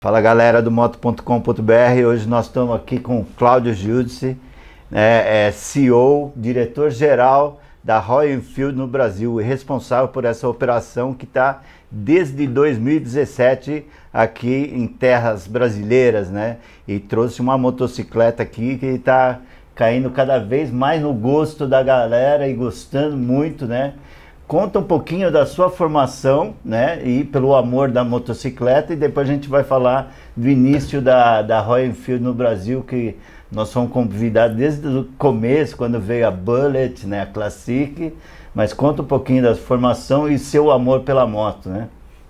Fala galera do moto.com.br, hoje nós estamos aqui com o Cláudio Giudice, CEO, diretor-geral da Royal Enfield no Brasil e responsável por essa operação que está desde 2017 aqui em terras brasileiras, né? E trouxe uma motocicleta aqui que está caindo cada vez mais no gosto da galera e gostando muito, né? Conta um pouquinho da sua formação, né, e pelo amor da motocicleta, e depois a gente vai falar do início da Royal Enfield no Brasil, que nós fomos convidados desde o começo, quando veio a Bullet, né, a Classic, mas conta um pouquinho da formação e seu amor pela moto, né?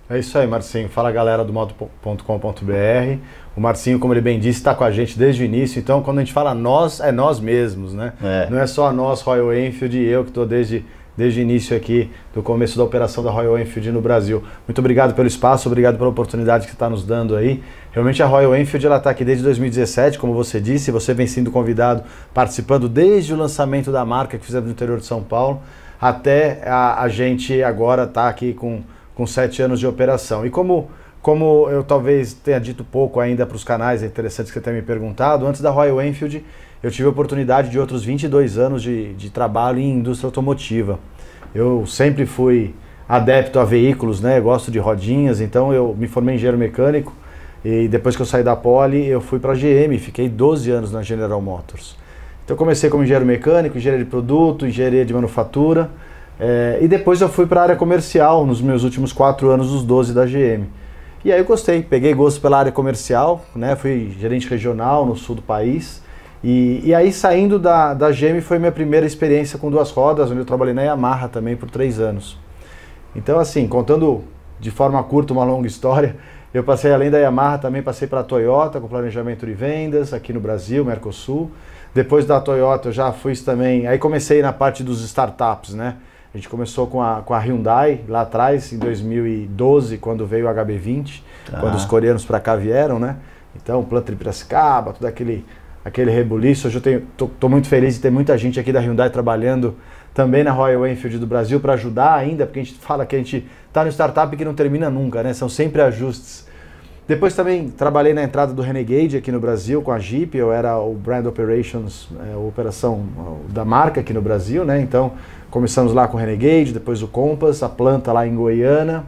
É isso aí, Marcinho. Fala galera do moto.com.br. O Marcinho, como ele bem disse, está com a gente desde o início, então quando a gente fala nós, é nós mesmos, né? Não é só nós, Royal Enfield, e eu que estou desde o início aqui, do começo da operação da Royal Enfield no Brasil. Muito obrigado pelo espaço, obrigado pela oportunidade que você está nos dando aí. Realmente a Royal Enfield está aqui desde 2017, como você disse, você vem sendo convidado, participando desde o lançamento da marca que fizemos no interior de São Paulo, até a gente agora está aqui com 7 anos de operação. E como eu talvez tenha dito pouco ainda para os canais interessantes que você tem me perguntado, antes da Royal Enfield eu tive a oportunidade de outros 22 anos de trabalho em indústria automotiva. Eu sempre fui adepto a veículos, né? Gosto de rodinhas, então eu me formei em engenheiro mecânico e depois que eu saí da Poli eu fui para a GM, fiquei 12 anos na General Motors. Então eu comecei como engenheiro mecânico, engenharia de produto, engenharia de manufatura e depois eu fui para a área comercial nos meus últimos 4 anos, os 12 da GM. E aí eu gostei, peguei gosto pela área comercial, né? Fui gerente regional no sul do país. E aí saindo da GM foi minha primeira experiência com 2 rodas, onde eu trabalhei na Yamaha também por 3 anos. Então assim, contando de forma curta uma longa história, eu passei além da Yamaha, também passei para a Toyota com planejamento de vendas aqui no Brasil, Mercosul. Depois da Toyota eu já fui também, aí comecei na parte dos startups, né? A gente começou com a Hyundai lá atrás, em 2012, quando veio o HB20, quando os coreanos para cá vieram, né? Então, planta de Piracicaba, todo aquele rebuliço. Hoje eu estou muito feliz de ter muita gente aqui da Hyundai trabalhando também na Royal Enfield do Brasil para ajudar ainda, porque a gente fala que a gente está no startup que não termina nunca, né? São sempre ajustes. Depois também trabalhei na entrada do Renegade aqui no Brasil com a Jeep, eu era o Brand Operations, operação da marca aqui no Brasil, né? Então começamos lá com o Renegade, depois o Compass, a planta lá em Goiânia.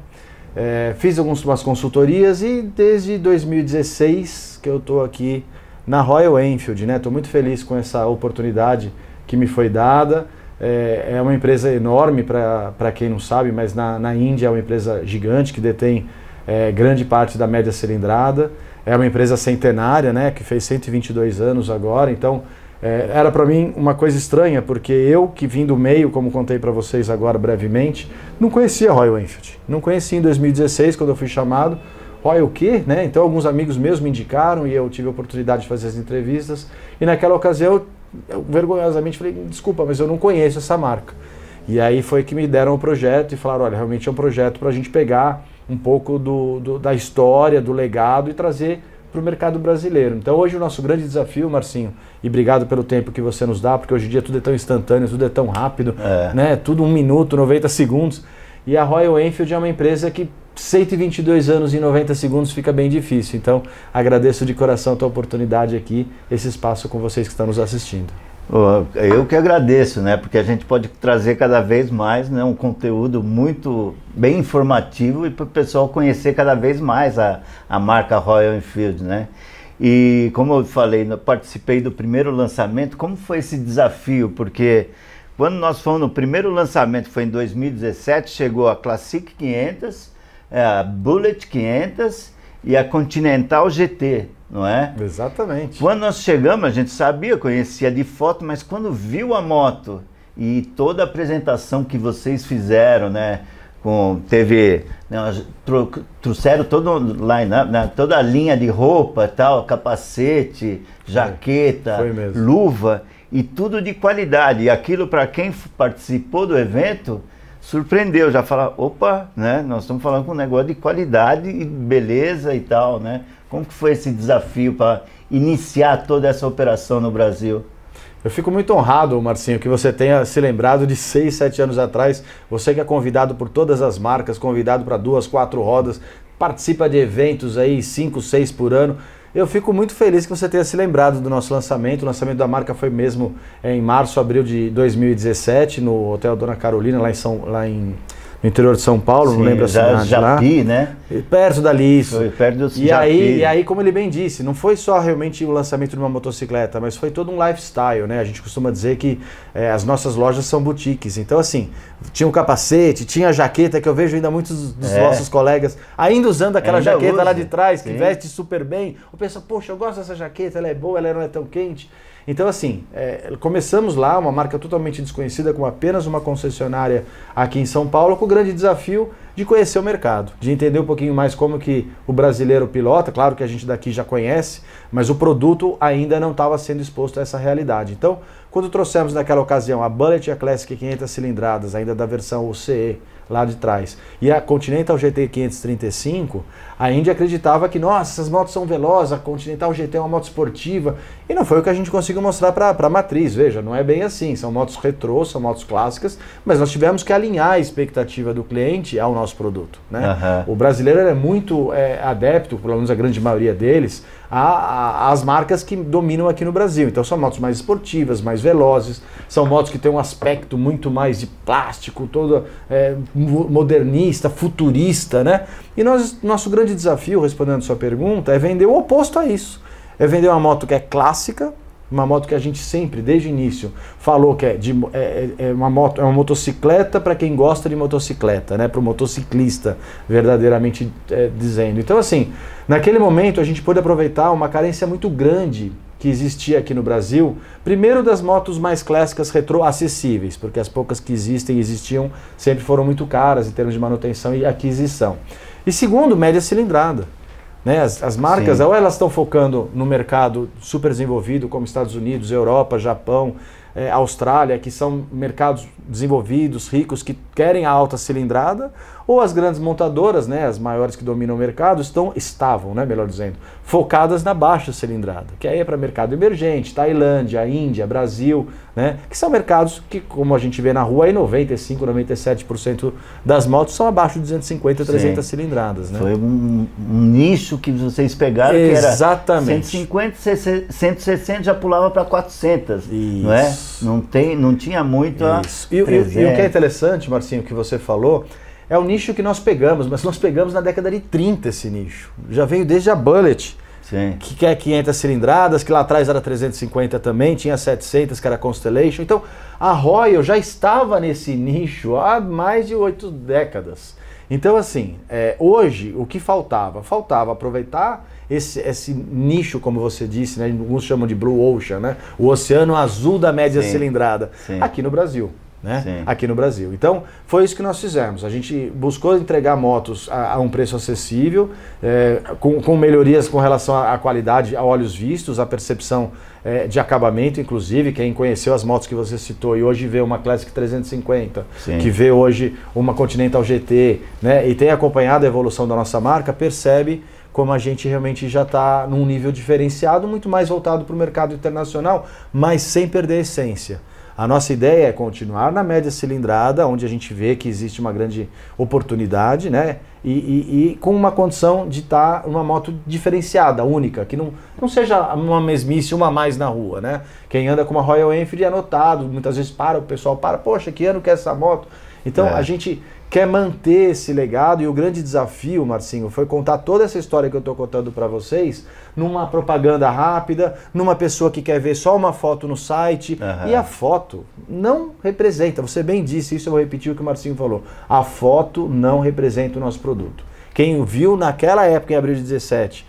Fiz algumas consultorias e desde 2016 que eu estou aqui na Royal Enfield, né? Estou muito feliz com essa oportunidade que me foi dada. É uma empresa enorme para quem não sabe, mas na Índia é uma empresa gigante que detém grande parte da média cilindrada. É uma empresa centenária, né? Que fez 122 anos agora. Então era para mim uma coisa estranha, porque eu que vim do meio, como contei para vocês agora brevemente, não conhecia a Royal Enfield. Não conhecia em 2016 quando eu fui chamado. Royal o quê? Né? Então alguns amigos meus me indicaram e eu tive a oportunidade de fazer as entrevistas. E naquela ocasião eu vergonhosamente falei, desculpa, mas eu não conheço essa marca. E aí foi que me deram o projeto e falaram, olha, realmente é um projeto para a gente pegar um pouco da história, do legado e trazer para o mercado brasileiro. Então hoje o nosso grande desafio, Marcinho, e obrigado pelo tempo que você nos dá, porque hoje em dia tudo é tão instantâneo, tudo é tão rápido, né? Tudo 1 minuto, 90 segundos. E a Royal Enfield é uma empresa que 122 anos em 90 segundos fica bem difícil. Então agradeço de coração a tua oportunidade aqui, esse espaço com vocês que estão nos assistindo. Eu que agradeço, né? Porque a gente pode trazer cada vez mais, né, um conteúdo muito bem informativo e para o pessoal conhecer cada vez mais a marca Royal Enfield, né? E como eu falei, eu participei do primeiro lançamento. Como foi esse desafio? Porque quando nós fomos no primeiro lançamento, foi em 2017, chegou a Classic 500, a Bullet 500 e a Continental GT, não é? Exatamente. Quando nós chegamos, a gente sabia, conhecia de foto, mas quando viu a moto e toda a apresentação que vocês fizeram, né? Teve, né, trouxeram todo line-up, né, toda a linha de roupa, tal, capacete, jaqueta, luva e tudo de qualidade. E aquilo, para quem participou do evento, surpreendeu, já falar, opa, né, nós estamos falando com um negócio de qualidade e beleza e tal, né? Como que foi esse desafio para iniciar toda essa operação no Brasil? Eu fico muito honrado, Marcinho, que você tenha se lembrado de 6, 7 anos atrás, você que é convidado por todas as marcas, convidado para 2, 4 rodas, participa de eventos aí, 5, 6 por ano. Eu fico muito feliz que você tenha se lembrado do nosso lançamento. O lançamento da marca foi mesmo em março, abril de 2017, no Hotel Dona Carolina, no interior de São Paulo, não lembro a cidade lá. Japi, né? Perto dali, isso. Foi perto do Japi. E aí, como ele bem disse, não foi só realmente o lançamento de uma motocicleta, mas foi todo um lifestyle, né? A gente costuma dizer que as nossas lojas são boutiques. Então, assim, tinha um capacete, tinha a jaqueta, que eu vejo ainda muitos dos nossos colegas ainda usando aquela jaqueta lá de trás, que veste super bem. O pessoal, poxa, eu gosto dessa jaqueta, ela é boa, ela não é tão quente. Então, assim, começamos lá, uma marca totalmente desconhecida, com apenas uma concessionária aqui em São Paulo, com o grande desafio de conhecer o mercado, de entender um pouquinho mais como que o brasileiro pilota. Claro que a gente daqui já conhece, mas o produto ainda não estava sendo exposto a essa realidade. Então, quando trouxemos naquela ocasião a Bullet e a Classic 500 cilindradas, ainda da versão UCE, lá de trás, e a Continental GT 535, a Indy acreditava que, nossa, essas motos são velozes, a Continental GT é uma moto esportiva, e não foi o que a gente conseguiu mostrar para a matriz. Veja, não é bem assim, são motos retrô, são motos clássicas, mas nós tivemos que alinhar a expectativa do cliente ao nosso produto, né? O brasileiro é muito adepto, pelo menos a grande maioria deles, às marcas que dominam aqui no Brasil. Então são motos mais esportivas, mais velozes, são motos que têm um aspecto muito mais de plástico, todo modernista, futurista, né? E nosso grande desafio, respondendo a sua pergunta, é vender o oposto a isso. É vender uma moto que é clássica, uma moto que a gente sempre, desde o início, falou que é uma motocicleta para quem gosta de motocicleta, né? Para o motociclista, verdadeiramente dizendo. Então, assim, naquele momento a gente pôde aproveitar uma carência muito grande que existia aqui no Brasil, primeiro das motos mais clássicas retrô acessíveis, porque as poucas que existiam, sempre foram muito caras em termos de manutenção e aquisição. E segundo, média cilindrada. Né? As marcas, ou elas estão focando no mercado super desenvolvido, como Estados Unidos, Europa, Japão, Austrália, que são mercados desenvolvidos, ricos, que querem a alta cilindrada, ou as grandes montadoras, né, as maiores que dominam o mercado, estavam, né, melhor dizendo, focadas na baixa cilindrada, que aí é para mercado emergente, Tailândia, Índia, Brasil, né, que são mercados que, como a gente vê na rua, aí 95%, 97% das motos são abaixo de 250, 300 cilindradas. Né? Foi um nicho que vocês pegaram, exatamente, que era 150, 160 já pulava para 400, não é? Não tinha muito a e o que é interessante, Marcinho, que você falou, é o nicho que nós pegamos, mas nós pegamos na década de 30 esse nicho. Já veio desde a Bullet, que é 500 cilindradas, que lá atrás era 350 também, tinha 700, que era Constellation. Então, a Royal já estava nesse nicho há mais de 8 décadas. Então, assim, hoje, o que faltava? Faltava aproveitar esse nicho, como você disse, né? Alguns chamam de Blue Ocean, né? O oceano azul da média cilindrada, aqui no Brasil. Né? Aqui no Brasil. Então, foi isso que nós fizemos. A gente buscou entregar motos a um preço acessível, com melhorias com relação à qualidade, a olhos vistos, a percepção de acabamento, inclusive. Quem conheceu as motos que você citou e hoje vê uma Classic 350, que vê hoje uma Continental GT, né? E tem acompanhado a evolução da nossa marca, percebe como a gente realmente já está num nível diferenciado, muito mais voltado para o mercado internacional, mas sem perder a essência. A nossa ideia é continuar na média cilindrada, onde a gente vê que existe uma grande oportunidade, né? E com uma condição de estar uma moto diferenciada, única, que não seja uma mesmice, uma a mais na rua, né? Quem anda com uma Royal Enfield é notado, muitas vezes o pessoal para, poxa, que ano que é essa moto? Então a gente quer manter esse legado, e o grande desafio, Marcinho, foi contar toda essa história que eu estou contando para vocês numa propaganda rápida, numa pessoa que quer ver só uma foto no site, e a foto não representa, você bem disse, isso eu vou repetir o que o Marcinho falou, a foto não representa o nosso produto. Quem viu naquela época, em abril de 17,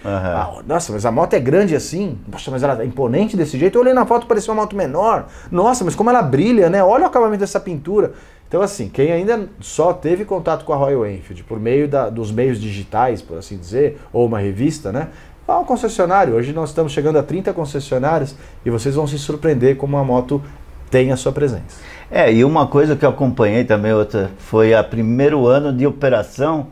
nossa, mas a moto é grande assim? Nossa, mas ela é imponente desse jeito? Eu olhei na foto, parecia uma moto menor. Nossa, mas como ela brilha, né? Olha o acabamento dessa pintura. Então, assim, quem ainda só teve contato com a Royal Enfield por meio dos meios digitais, por assim dizer, ou uma revista, né? Vá ao concessionário. Hoje nós estamos chegando a 30 concessionárias e vocês vão se surpreender como a moto tem a sua presença. E uma coisa que eu acompanhei também, outra, foi o primeiro ano de operação.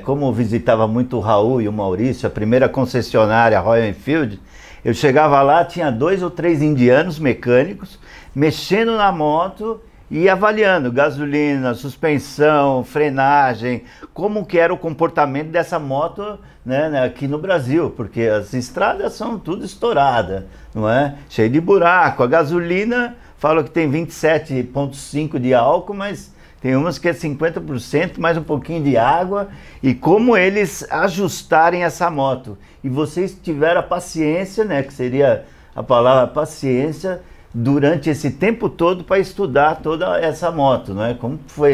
Como eu visitava muito o Raul e o Maurício, a primeira concessionária Royal Enfield, eu chegava lá, tinha 2 ou 3 indianos mecânicos mexendo na moto e avaliando gasolina, suspensão, frenagem, como que era o comportamento dessa moto, né, aqui no Brasil, porque as estradas são tudo estouradas, não é? Cheio de buraco. A gasolina, fala que tem 27,5 de álcool, mas tem umas que é 50%, mais um pouquinho de água, e como eles ajustarem essa moto. E vocês tiveram a paciência, né, que seria a palavra paciência, durante esse tempo todo para estudar toda essa moto, não é? Como foi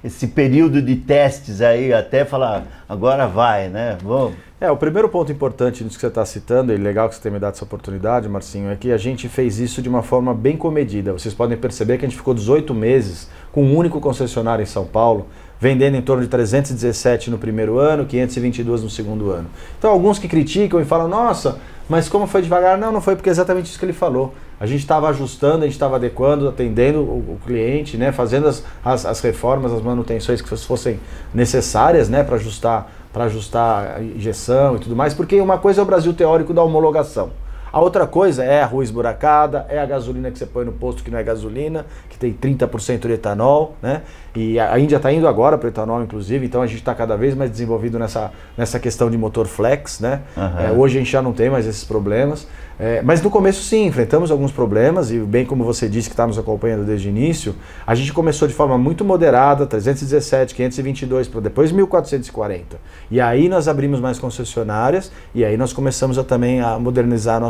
esse período de testes aí, até falar, agora vai, né? Vamos. O primeiro ponto importante nisso que você está citando, e legal que você tenha me dado essa oportunidade, Marcinho, é que a gente fez isso de uma forma bem comedida. Vocês podem perceber que a gente ficou 18 meses com um único concessionário em São Paulo, vendendo em torno de 317 no primeiro ano, 522 no segundo ano. Então, alguns que criticam e falam, nossa, mas como foi devagar? Não foi porque é exatamente isso que ele falou. A gente estava ajustando, a gente estava adequando, atendendo o cliente, né, fazendo as reformas, as manutenções que fossem necessárias, né, para ajustar a injeção e tudo mais, porque uma coisa é o Brasil teórico da homologação. A outra coisa é a rua esburacada, é a gasolina que você põe no posto que não é gasolina, que tem 30% de etanol, né? E a Índia está indo agora para o etanol, inclusive, então a gente está cada vez mais desenvolvido nessa questão de motor flex, né? Hoje a gente já não tem mais esses problemas. Mas no começo sim, enfrentamos alguns problemas e bem como você disse que está nos acompanhando desde o início, a gente começou de forma muito moderada, 317, 522 para depois 1440. E aí nós abrimos mais concessionárias e aí nós começamos também a modernizar a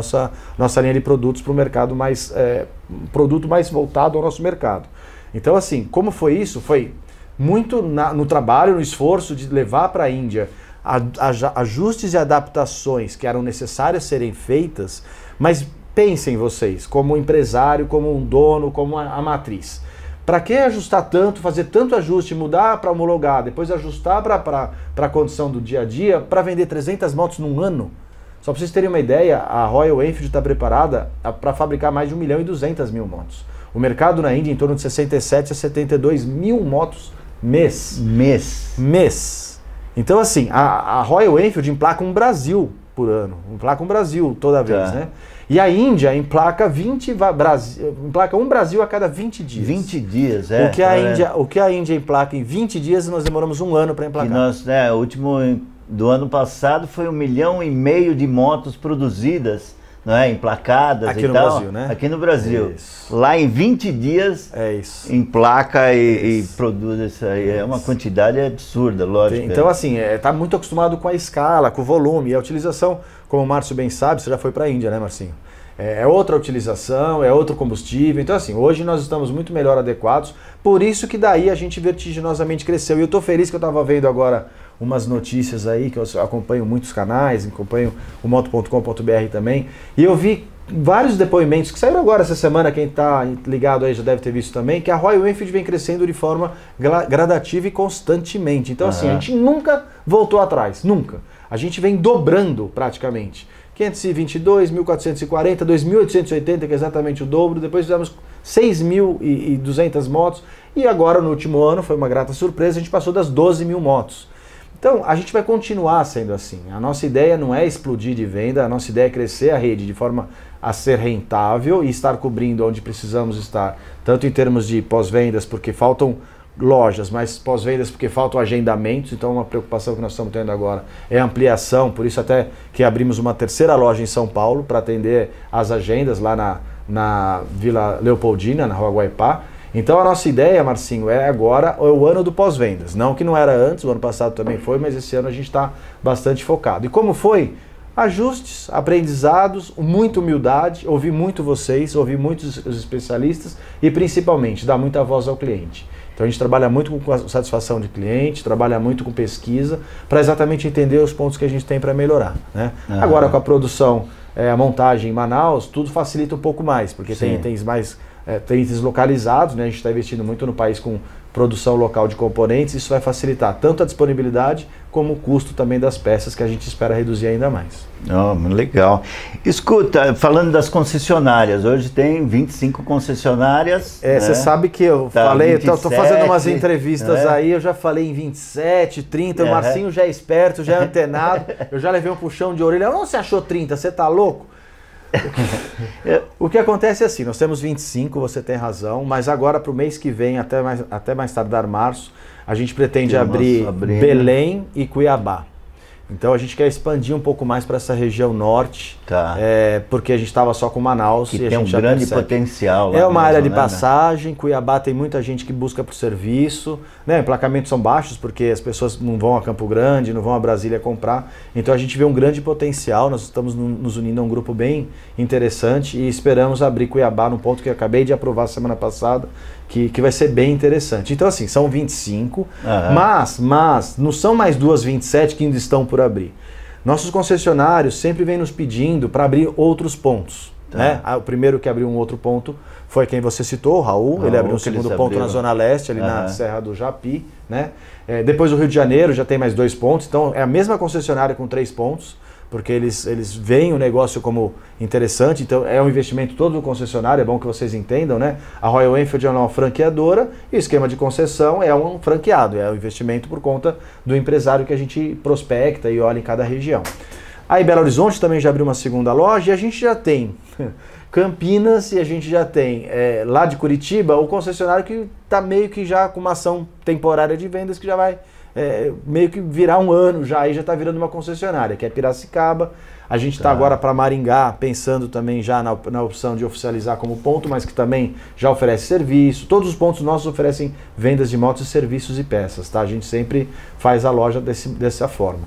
nossa linha de produtos para o mercado mais, produto mais voltado ao nosso mercado. Então assim, como foi isso? Foi muito no trabalho, no esforço de levar para a Índia ajustes e adaptações que eram necessárias serem feitas, mas pensem vocês, como empresário, como um dono, como a matriz. Para que ajustar tanto, fazer tanto ajuste, mudar para homologar, depois ajustar para a condição do dia a dia, para vender 300 motos num ano? Só para vocês terem uma ideia, a Royal Enfield está preparada para fabricar mais de 1.200.000 motos. O mercado na Índia em torno de 67 a 72 mil motos mês. Então, assim, a Royal Enfield emplaca um Brasil por ano, emplaca um Brasil toda vez, né? E a Índia emplaca um Brasil a cada 20 dias. 20 dias, O que a Índia emplaca em 20 dias, nós demoramos um ano para emplacar. O último do ano passado foi 1,5 milhão de motos produzidas, não é? Emplacadas aqui e no tal. Brasil, né? Aqui no Brasil. Isso. Lá em 20 dias emplaca e produz isso aí. É uma quantidade absurda, lógico. Então, assim, tá muito acostumado com a escala, com o volume. E a utilização, como o Márcio bem sabe, você já foi para a Índia, né, Marcinho? É outra utilização, é outro combustível. Então, assim, hoje nós estamos muito melhor adequados. Por isso que daí a gente vertiginosamente cresceu. E eu estou feliz que eu estava vendo agora umas notícias aí, que eu acompanho muitos canais, acompanho o moto.com.br também, e eu vi vários depoimentos que saíram agora essa semana, quem está ligado aí já deve ter visto também, que a Royal Enfield vem crescendo de forma gradativa e constantemente. Então assim, a gente nunca voltou atrás, nunca. A gente vem dobrando praticamente. 522, 1440, 2880, que é exatamente o dobro, depois fizemos 6.200 motos, e agora no último ano, foi uma grata surpresa, a gente passou das 12.000 motos. Então, a gente vai continuar sendo assim. A nossa ideia não é explodir de venda, a nossa ideia é crescer a rede de forma a ser rentável e estar cobrindo onde precisamos estar, tanto em termos de pós-vendas, porque faltam lojas, mas pós-vendas porque faltam agendamentos, então uma preocupação que nós estamos tendo agora é a ampliação, por isso até que abrimos uma terceira loja em São Paulo para atender as agendas lá na Vila Leopoldina, na Rua Guaipá. Então a nossa ideia, Marcinho, agora o ano do pós-vendas. Não que não era antes, o ano passado também foi, mas esse ano a gente está bastante focado. E como foi? Ajustes, aprendizados, muita humildade, ouvir muito vocês, ouvir muitos os especialistas e principalmente dar muita voz ao cliente. Então a gente trabalha muito com satisfação de cliente, trabalha muito com pesquisa, para exatamente entender os pontos que a gente tem para melhorar, né? Agora com a produção, a montagem em Manaus, tudo facilita um pouco mais, porque tem itens mais... tem itens localizados, né? A gente está investindo muito no país com produção local de componentes, isso vai facilitar tanto a disponibilidade como o custo também das peças, que a gente espera reduzir ainda mais. Legal. Escuta, falando das concessionárias, hoje tem 25 concessionárias. Você sabe que eu falei, estou fazendo umas entrevistas aí, eu já falei em 27, 30, o Marcinho já é esperto, já é antenado, eu já levei um puxão de orelha, não, você achou 30, você tá louco? O que acontece é assim, nós temos 25, você tem razão, mas agora para o mês que vem, até mais tardar março, a gente pretende abrir Belém e Cuiabá. Então a gente quer expandir um pouco mais para essa região norte, porque a gente estava só com Manaus. Que e tem um grande potencial lá. É uma área de passagem, Cuiabá tem muita gente que busca por serviço, né? Emplacamentos são baixos porque as pessoas não vão a Campo Grande, não vão a Brasília comprar. Então a gente vê um grande potencial, nós estamos nos unindo a um grupo bem interessante e esperamos abrir Cuiabá num ponto que eu acabei de aprovar semana passada, que vai ser bem interessante. Então assim, são 25, mas não são mais 27 que ainda estão por abrir. Nossos concessionários sempre vêm nos pedindo para abrir outros pontos. Né? O primeiro que abriu um outro ponto foi quem você citou, o Raul. Ele abriu um segundo ponto na Zona Leste, ali na Serra do Japi. Né? Depois o Rio de Janeiro já tem mais 2 pontos, então é a mesma concessionária com 3 pontos. Porque eles veem o negócio como interessante, então é um investimento todo do concessionário, é bom que vocês entendam, né? A Royal Enfield é uma franqueadora e o esquema de concessão é um franqueado, é um investimento por conta do empresário que a gente prospecta e olha em cada região. Aí Belo Horizonte também já abriu uma segunda loja e a gente já tem Campinas e a gente já tem lá de Curitiba o concessionário que está meio que já com uma ação temporária de vendas que já vai meio que virar um ano já, aí já está virando uma concessionária, que é Piracicaba. A gente está agora para Maringá, pensando também já na opção de oficializar como ponto, mas que também já oferece serviço. Todos os pontos nossos oferecem vendas de motos, serviços e peças, tá? A gente sempre faz a loja dessa forma.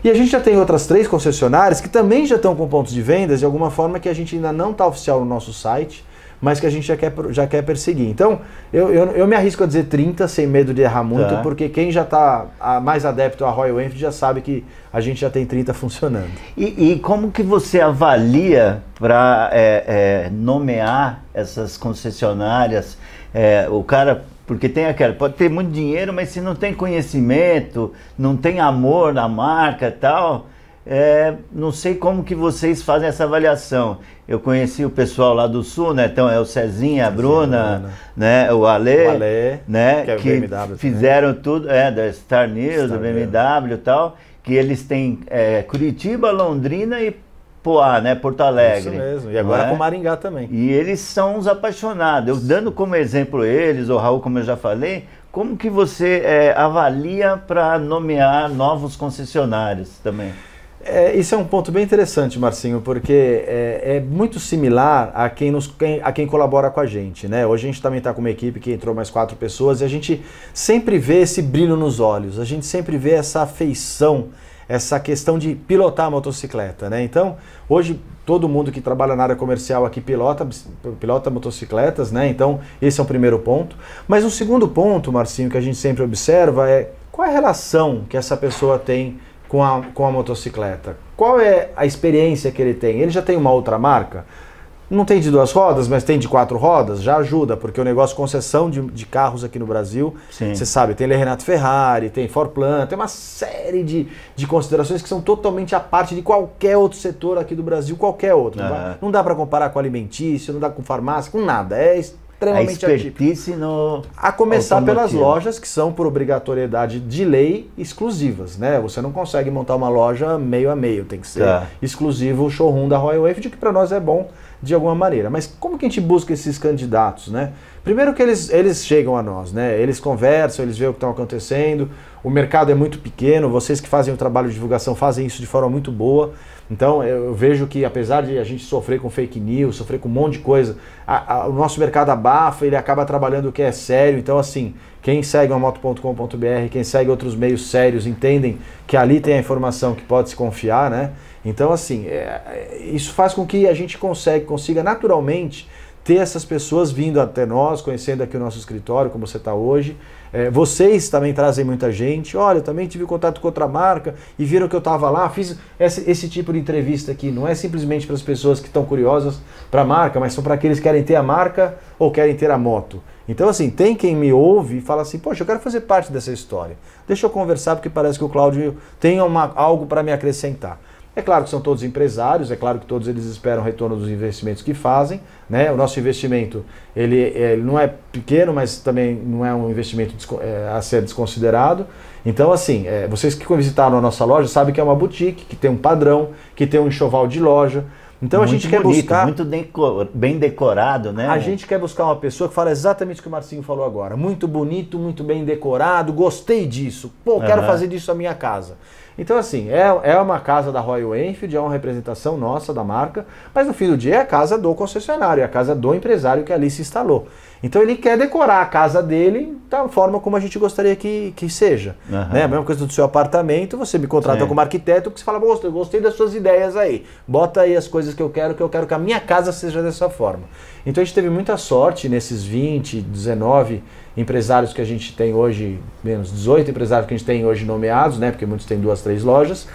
E a gente já tem outras 3 concessionárias que também já estão com pontos de vendas de alguma forma que a gente ainda não está oficial no nosso site, mas que a gente já quer perseguir. Então, eu me arrisco a dizer 30, sem medo de errar muito, porque quem já está mais adepto à Royal Enfield já sabe que a gente já tem 30 funcionando. E como que você avalia para nomear essas concessionárias? O cara, porque tem aquela, pode ter muito dinheiro, mas se não tem conhecimento, não tem amor na marca e tal... não sei como que vocês fazem essa avaliação. Eu conheci o pessoal lá do Sul, né? Então é o Cezinha, a Bruna, né? O Ale, né? Que fizeram tudo, da Star News, do BMW e tal, que eles têm Curitiba, Londrina e Poá, né? Porto Alegre. Isso mesmo, e agora com Maringá também. E eles são os apaixonados. Eu dando como exemplo eles, o Raul, como eu já falei, como que você avalia para nomear novos concessionários também? Isso é um ponto bem interessante, Marcinho, porque é muito similar a quem colabora com a gente, né? Hoje a gente também está com uma equipe que entrou mais 4 pessoas e a gente sempre vê esse brilho nos olhos, a gente sempre vê essa afeição, essa questão de pilotar a motocicleta, né? Então, hoje todo mundo que trabalha na área comercial aqui pilota motocicletas, né? Então, esse é o primeiro ponto. Mas o segundo ponto, Marcinho, que a gente sempre observa é qual é a relação que essa pessoa tem com a motocicleta. Qual é a experiência que ele tem? Ele já tem uma outra marca? Não tem de 2 rodas, mas tem de 4 rodas? Já ajuda, porque o negócio concessão de carros aqui no Brasil, você sabe, tem Renato Ferrari, tem Forplan, tem uma série de considerações que são totalmente à parte de qualquer outro setor aqui do Brasil, qualquer outro. Não dá para comparar com alimentício, não dá com farmácia, com nada. É extremamente atípico. A começar pelas lojas que são, por obrigatoriedade de lei, exclusivas, né? Você não consegue montar uma loja meio a meio, tem que ser exclusivo o showroom da Royal Enfield, que para nós é bom de alguma maneira. Mas como que a gente busca esses candidatos, né? Primeiro que eles chegam a nós, né? Eles conversam, eles veem o que está acontecendo, o mercado é muito pequeno, vocês que fazem o trabalho de divulgação fazem isso de forma muito boa. Então eu vejo que apesar de a gente sofrer com fake news, sofrer com um monte de coisa, o nosso mercado abafa, ele acaba trabalhando o que é sério. Então assim, quem segue a moto.com.br, quem segue outros meios sérios, entendem que ali tem a informação que pode se confiar, né? Então assim, isso faz com que a gente consiga naturalmente ter essas pessoas vindo até nós, conhecendo aqui o nosso escritório, como você está hoje. Vocês também trazem muita gente. Olha, eu também tive contato com outra marca e viram que eu estava lá, fiz esse tipo de entrevista aqui. Não é simplesmente para as pessoas que estão curiosas para a marca, mas são para aqueles que querem ter a marca ou querem ter a moto. Então assim, tem quem me ouve e fala assim, poxa, eu quero fazer parte dessa história. Deixa eu conversar porque parece que o Cláudio tem algo para me acrescentar. É claro que são todos empresários, é claro que todos eles esperam retorno dos investimentos que fazem, né? O nosso investimento ele não é pequeno, mas também não é um investimento a ser desconsiderado. Então assim, vocês que visitaram a nossa loja sabem que é uma boutique, que tem um padrão, que tem um enxoval de loja. Então a gente quer buscar... Muito bem decorado, né? A gente quer buscar uma pessoa que fala exatamente o que o Marcinho falou agora. Muito bonito, muito bem decorado, gostei disso. Pô, quero fazer disso a minha casa. Então, assim, é uma casa da Royal Enfield, é uma representação nossa da marca, mas no fim do dia é a casa do concessionário, é a casa do empresário que ali se instalou. Então ele quer decorar a casa dele da forma como a gente gostaria que seja. Né? A mesma coisa do seu apartamento, você me contrata como arquiteto, que você fala, eu gostei das suas ideias aí, bota aí as coisas que eu quero que a minha casa seja dessa forma. Então a gente teve muita sorte nesses 20, 19 empresários que a gente tem hoje, menos 18 empresários que a gente tem hoje nomeados, né? Porque muitos têm 2, 3 lojas,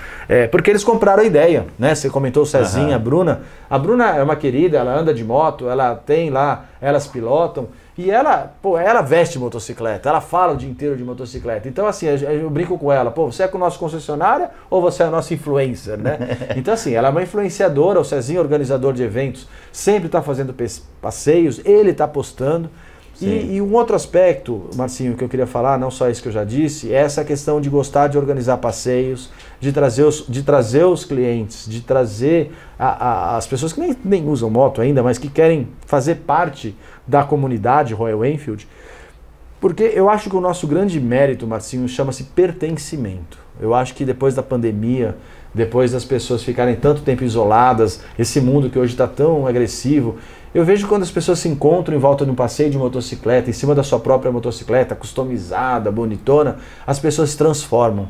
porque eles compraram a ideia, né? Você comentou o Cezinha, a Bruna. A Bruna é uma querida, ela anda de moto, ela tem lá, elas pilotam, e ela veste motocicleta, ela fala o dia inteiro de motocicleta. Então, assim, eu brinco com ela, você é com o nosso concessionário ou você é a nossa influencer, né? Então, assim, ela é uma influenciadora, o Cezinha, organizador de eventos, sempre está fazendo passeios, ele está postando. E um outro aspecto, Marcinho, que eu queria falar, não só isso que eu já disse, é essa questão de gostar de organizar passeios, de trazer os clientes, de trazer as pessoas que nem usam moto ainda, mas que querem fazer parte da comunidade Royal Enfield, porque eu acho que o nosso grande mérito, Marcinho, chama-se pertencimento. Eu acho que depois da pandemia, depois das pessoas ficarem tanto tempo isoladas, esse mundo que hoje está tão agressivo, eu vejo quando as pessoas se encontram em volta de um passeio de motocicleta, em cima da sua própria motocicleta, customizada, bonitona, as pessoas se transformam.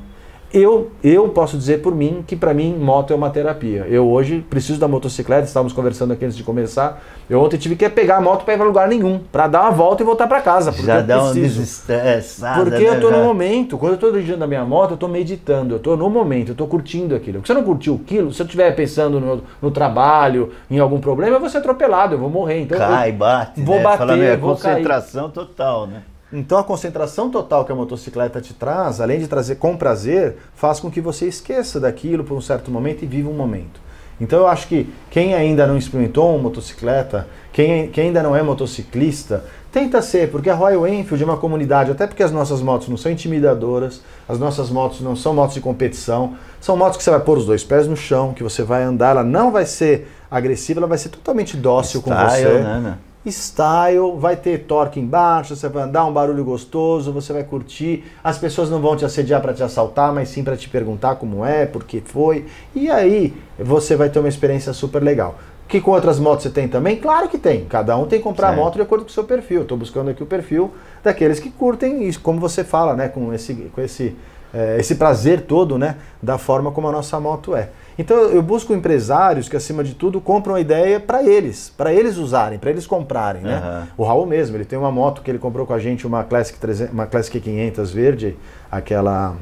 Eu posso dizer por mim que para mim moto é uma terapia. Eu hoje preciso da motocicleta, estávamos conversando aqui antes de começar. Eu ontem tive que pegar a moto para ir para lugar nenhum, para dar uma volta e voltar para casa. Porque já dá uma desestressada. Porque eu estou no momento, quando eu estou dirigindo a minha moto, eu estou meditando, eu estou no momento, eu estou curtindo aquilo. Porque se eu não curtir aquilo, se eu estiver pensando no trabalho, em algum problema, eu vou ser atropelado, eu vou morrer. Então, bate, vou bater, fala, vou concentração cair. Total, né? Então a concentração total que a motocicleta te traz, além de trazer com prazer, faz com que você esqueça daquilo por um certo momento e viva um momento. Então eu acho que quem ainda não experimentou uma motocicleta, quem ainda não é motociclista, tenta ser, porque a Royal Enfield é uma comunidade, até porque as nossas motos não são intimidadoras, as nossas motos não são motos de competição, são motos que você vai pôr os 2 pés no chão, que você vai andar, ela não vai ser agressiva, ela vai ser totalmente dócil com você. Né? Style, vai ter torque embaixo, você vai andar um barulho gostoso, você vai curtir, as pessoas não vão te assediar para te assaltar, mas sim para te perguntar como é, por que foi, e aí você vai ter uma experiência super legal. Que com outras motos você tem também? Claro que tem, cada um tem que comprar a moto de acordo com o seu perfil. Estou buscando aqui o perfil daqueles que curtem isso, como você fala, né, com esse prazer todo, né, da forma como a nossa moto é. Então eu busco empresários que, acima de tudo, compram a ideia para eles usarem, para eles comprarem, né? O Raul mesmo, ele tem uma moto que ele comprou com a gente, uma Classic 500 verde, aquela...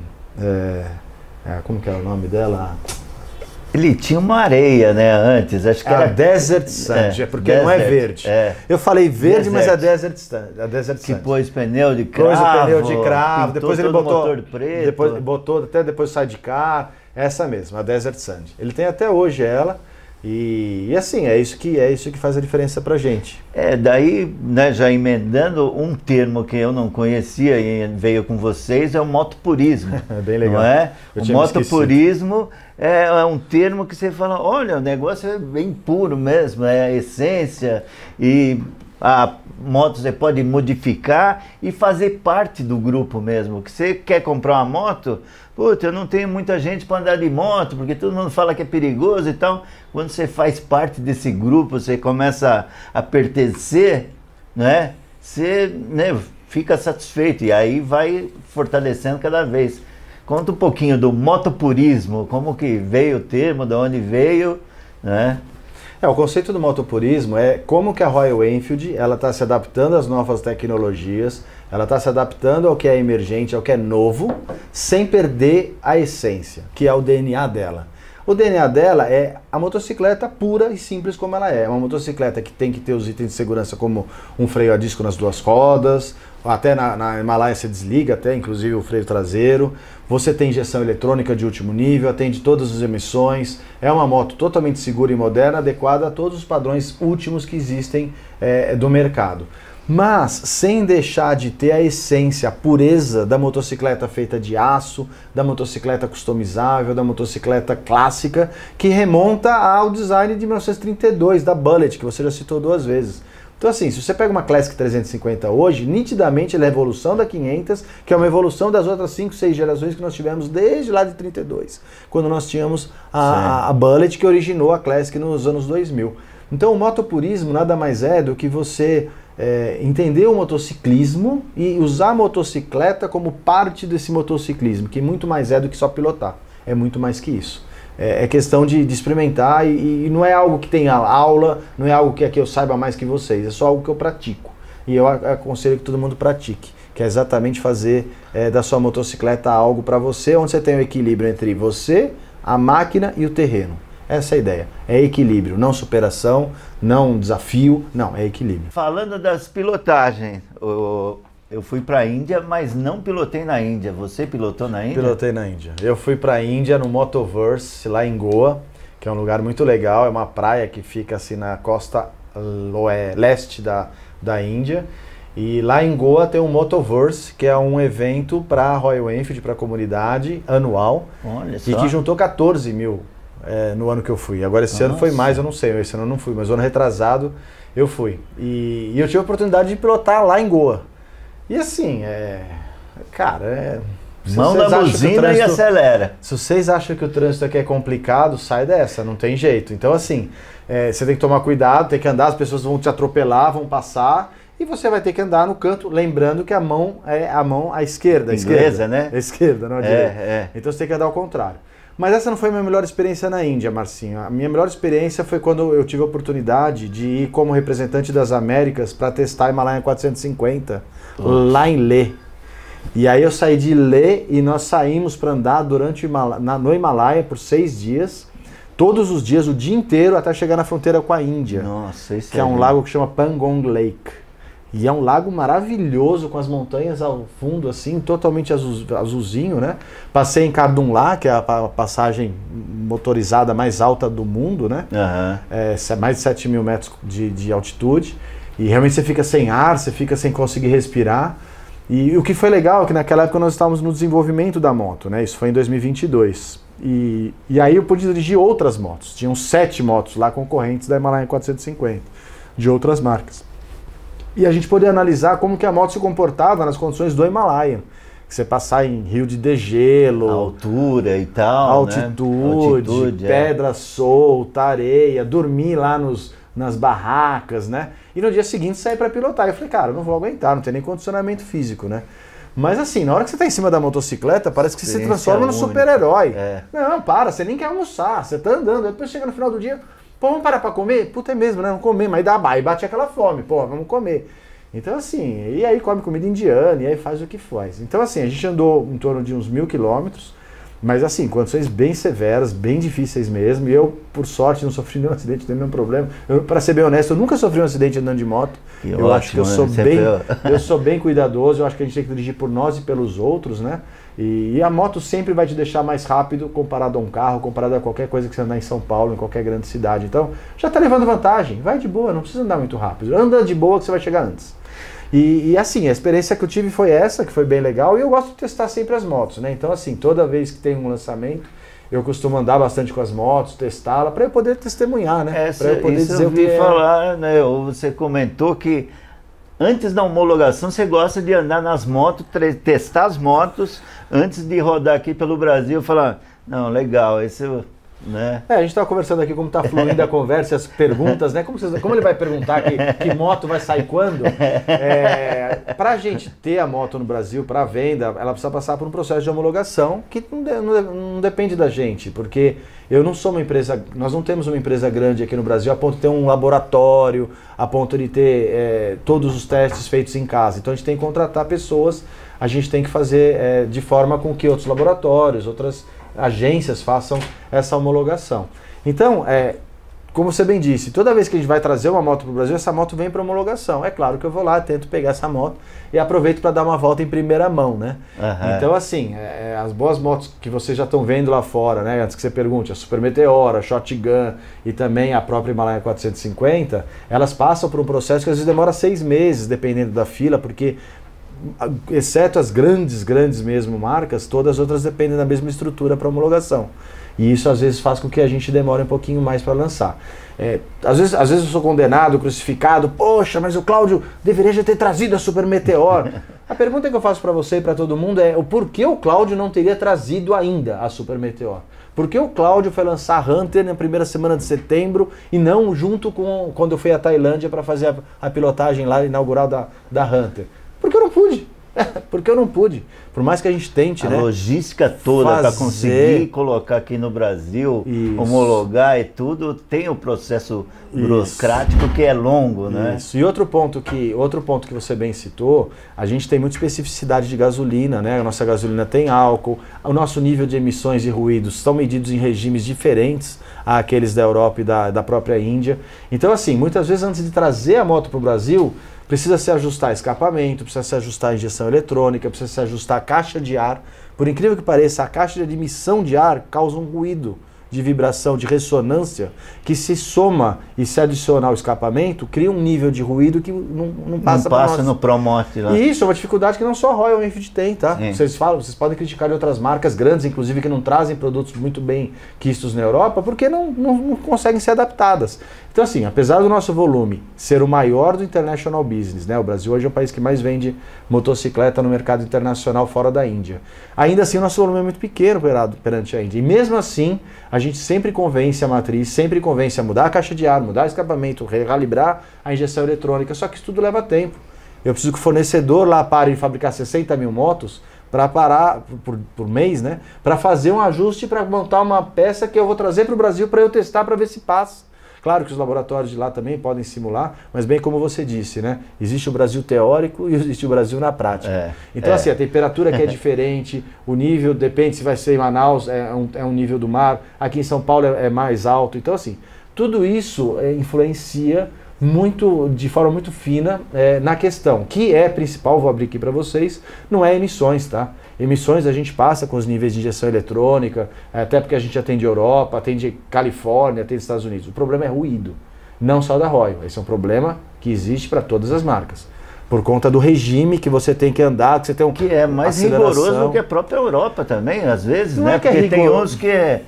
como que era o nome dela? Ele tinha uma areia, né, antes, acho que era Desert Sand, porque não é verde. Eu falei verde, mas é Desert Sand. Que pôs pneu de cravo, depois ele botou motor preto. Depois sidecar, essa mesma, a Desert Sand. Ele tem até hoje ela, e assim, é isso que faz a diferença pra gente. Daí, né, já emendando um termo que eu não conhecia e veio com vocês, é o motopurismo. É bem legal. Não é? O motopurismo é um termo que você fala, olha, o negócio é bem puro mesmo, é a essência, e a moto você pode modificar e fazer parte do grupo mesmo. Que você quer comprar uma moto, eu não tenho muita gente para andar de moto, porque todo mundo fala que é perigoso e tal. Quando você faz parte desse grupo, você começa a pertencer, né? Você, né, fica satisfeito e aí vai fortalecendo cada vez. Conta um pouquinho do motopurismo, como que veio o termo, de onde veio, né? O conceito do motopurismo é como que a Royal Enfield ela está se adaptando às novas tecnologias, ela está se adaptando ao que é emergente, ao que é novo, sem perder a essência, que é o DNA dela. O DNA dela é a motocicleta pura e simples como ela é. É uma motocicleta que tem que ter os itens de segurança como um freio a disco nas 2 rodas, até na Himalaia você desliga até, inclusive o freio traseiro. Você tem injeção eletrônica de último nível, atende todas as emissões. É uma moto totalmente segura e moderna, adequada a todos os padrões últimos que existem do mercado. mas sem deixar de ter a essência, a pureza da motocicleta feita de aço, da motocicleta customizável, da motocicleta clássica, que remonta ao design de 1932, da Bullet, que você já citou 2 vezes. Então assim, se você pega uma Classic 350 hoje, nitidamente ela é a evolução da 500, que é uma evolução das outras 5, 6 gerações que nós tivemos desde lá de 32, quando nós tínhamos a Bullet, que originou a Classic nos anos 2000. Então o motopurismo nada mais é do que você entender o motociclismo e usar a motocicleta como parte desse motociclismo, que muito mais é do que só pilotar, é muito mais que isso. É questão de experimentar e não é algo que tenha aula, não é algo que aqui eu saiba mais que vocês, é só algo que eu pratico. E eu aconselho que todo mundo pratique, que é exatamente fazer da sua motocicleta algo para você, onde você tem o equilíbrio entre você, a máquina e o terreno. Essa é a ideia. É equilíbrio, não superação, não desafio, não, é equilíbrio. Falando das pilotagens, eu fui para a Índia, mas não pilotei na Índia. Você pilotou na Índia? Pilotei na Índia. Eu fui para a Índia no Motoverse, lá em Goa, que é um lugar muito legal, é uma praia que fica assim na costa leste da Índia. E lá em Goa tem o Motoverse, que é um evento para a Royal Enfield, para a comunidade, anual. Olha só. E que juntou 14 mil no ano que eu fui. Agora esse ano foi mais, eu não sei, esse ano eu não fui, mas o ano retrasado eu fui. E eu tive a oportunidade de pilotar lá em Goa. E assim, cara, mão na buzina e acelera. Se vocês acham que o trânsito aqui é complicado, sai dessa, não tem jeito. Então assim, você tem que tomar cuidado, tem que andar, as pessoas vão te atropelar, vão passar, e você vai ter que andar no canto, lembrando que a mão é a mão à esquerda. Inglesa, né? A esquerda, não a direita. Então você tem que andar ao contrário. Mas essa não foi a minha melhor experiência na Índia, Marcinho. A minha melhor experiência foi quando eu tive a oportunidade de ir como representante das Américas para testar a Himalaia 450 lá em Leh. E aí eu saí de Leh e nós saímos para andar no Himalaia por 6 dias, todos os dias, o dia inteiro, até chegar na fronteira com a Índia. Nossa, isso que é um lago que chama Pangong Lake. E é um lago maravilhoso, com as montanhas ao fundo, assim, totalmente azulzinho, né? Passei em Kardungla, que é a passagem motorizada mais alta do mundo, né? Mais de 7 mil metros de altitude. E realmente você fica sem ar, você fica sem conseguir respirar. E o que foi legal é que naquela época nós estávamos no desenvolvimento da moto, né? Isso foi em 2022. E aí eu pude dirigir outras motos. Tinham 7 motos lá concorrentes da Himalaia 450, de outras marcas. E a gente poder analisar como que a moto se comportava nas condições do Himalaia. Você passar em rio de degelo, altura e tal, altitude, pedra solta, areia, dormir lá nas barracas, né? E no dia seguinte sair para pilotar. Eu falei, cara, eu não vou aguentar, não tem nem condicionamento físico, né? Mas assim, na hora que você tá em cima da motocicleta, parece que você se transforma num super-herói. Não, para, você nem quer almoçar, você tá andando, depois chega no final do dia... Pô, vamos parar pra comer? Puta, é mesmo, né? Vamos comer, mas aí bate aquela fome, pô, vamos comer. Então assim, e aí come comida indiana, e aí faz o que faz. Então assim, a gente andou em torno de uns 1000 quilômetros, mas assim, condições bem severas, bem difíceis mesmo, e eu, por sorte, não sofri nenhum acidente, não tem nenhum problema. Pra ser bem honesto, eu nunca sofri um acidente andando de moto. Eu acho que eu sou bem cuidadoso, eu acho que a gente tem que dirigir por nós e pelos outros, né? E a moto sempre vai te deixar mais rápido comparado a um carro, comparado a qualquer coisa que você andar em São Paulo, em qualquer grande cidade. Então, já tá levando vantagem. Vai de boa, não precisa andar muito rápido. Anda de boa que você vai chegar antes. E assim, a experiência que eu tive foi essa, que foi bem legal. E eu gosto de testar sempre as motos, né? Então assim, toda vez que tem um lançamento, eu costumo andar bastante com as motos, testá-la, para eu poder testemunhar, né? Para eu poder dizer o que é. Falar, né? Você comentou que antes da homologação, você gosta de andar nas motos, testar as motos, antes de rodar aqui pelo Brasil, falar, não, legal, esse... Né? A gente estava conversando aqui como está fluindo a conversa, as perguntas, né? Como ele vai perguntar que moto vai sair quando? Para a gente ter a moto no Brasil, para venda, ela precisa passar por um processo de homologação que não depende da gente, porque eu não sou uma empresa, nós não temos uma empresa grande aqui no Brasil a ponto de ter um laboratório, a ponto de ter todos os testes feitos em casa. Então a gente tem que contratar pessoas, a gente tem que fazer de forma com que outros laboratórios, outras agências façam essa homologação. Então, como você bem disse, toda vez que a gente vai trazer uma moto para o Brasil, essa moto vem para homologação. É claro que eu vou lá, tento pegar essa moto e aproveito para dar uma volta em primeira mão, né? Então, assim, as boas motos que vocês já estão vendo lá fora, né? Antes que você pergunte, a Super Meteor, a Shotgun e também a própria Himalaia 450, elas passam por um processo que às vezes demora 6 meses, dependendo da fila, porque exceto as grandes mesmo marcas, todas as outras dependem da mesma estrutura para homologação. E isso às vezes faz com que a gente demore um pouquinho mais para lançar. Às vezes eu sou condenado, crucificado, poxa, mas o Cláudio deveria já ter trazido a Super Meteor. A pergunta que eu faço para você e para todo mundo é o porquê o Cláudio não teria trazido ainda a Super Meteor? Por que o Cláudio foi lançar a Hunter na primeira semana de setembro e não junto com quando eu fui à Tailândia para fazer a pilotagem lá inaugural da Hunter? Porque eu não pude. Porque eu não pude. Por mais que a gente tente, a né? logística toda para conseguir colocar aqui no Brasil, homologar e tudo, tem o processo burocrático que é longo, né? Isso. E outro ponto que você bem citou, a gente tem muita especificidade de gasolina, né? A nossa gasolina tem álcool, o nosso nível de emissões e ruídos são medidos em regimes diferentes àqueles da Europa e da própria Índia. Então, assim, muitas vezes antes de trazer a moto para o Brasil, precisa se ajustar escapamento, precisa se ajustar a injeção eletrônica, precisa se ajustar a caixa de ar. Por incrível que pareça, a caixa de admissão de ar causa um ruído de vibração, de ressonância, que se soma e se adicionar ao escapamento, cria um nível de ruído que não passa, no Promote lá. E isso é uma dificuldade que não só a Royal Enfield tem, tá? Vocês podem criticar de outras marcas grandes, inclusive, que não trazem produtos muito bem quistos na Europa, porque não conseguem ser adaptadas. Então, assim, apesar do nosso volume ser o maior do international business, né? O Brasil hoje é o país que mais vende motocicleta no mercado internacional fora da Índia. Ainda assim, o nosso volume é muito pequeno perante a Índia. E mesmo assim, a gente sempre convence a matriz, sempre convence a mudar a caixa de ar, mudar o escapamento, recalibrar a injeção eletrônica, só que isso tudo leva tempo. Eu preciso que o fornecedor lá pare de fabricar 60 mil motos para parar por mês, né? Para fazer um ajuste, para montar uma peça que eu vou trazer para o Brasil para eu testar, para ver se passa. Claro que os laboratórios de lá também podem simular, mas bem como você disse, né? Existe o Brasil teórico e existe o Brasil na prática. Então, assim, a temperatura que é diferente, o nível, depende se vai ser em Manaus, é um nível do mar, aqui em São Paulo é mais alto. Então, assim, tudo isso influencia muito, de forma muito fina na questão, que é principal, vou abrir aqui para vocês, não é emissões, tá? Emissões a gente passa com os níveis de injeção eletrônica, até porque a gente atende Europa, atende Califórnia, atende Estados Unidos. O problema é ruído, não só da Royal. Esse é um problema que existe para todas as marcas. Por conta do regime que você tem que andar, que você tem um que é mais rigoroso do que a própria Europa também, às vezes, não né? É que porque tem uns que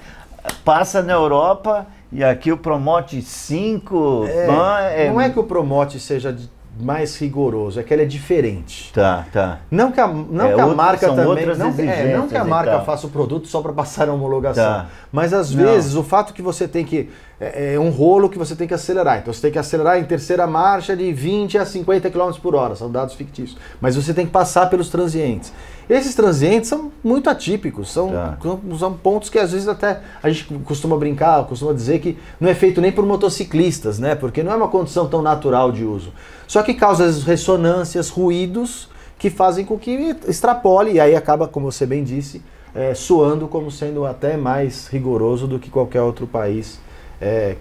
passa na Europa e aqui o Promote 5... Não é que o Promote seja mais rigoroso, é que ele é diferente. Tá. Não que a marca também, não que a marca faça o produto só para passar a homologação, mas às vezes o fato que você tem que é um rolo que você tem que acelerar. Então você tem que acelerar em terceira marcha de 20 a 50 km por hora, são dados fictícios. Mas você tem que passar pelos transientes. Esses transientes são muito atípicos, são pontos que às vezes até a gente costuma brincar, costuma dizer que não é feito nem por motociclistas, né? Porque não é uma condição tão natural de uso. Só que causa às vezes ressonâncias, ruídos que fazem com que extrapole e aí acaba, como você bem disse, soando como sendo até mais rigoroso do que qualquer outro país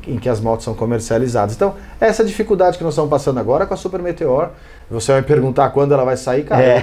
em que as motos são comercializadas. Então, essa dificuldade que nós estamos passando agora com a Super Meteor, você vai me perguntar quando ela vai sair, cara,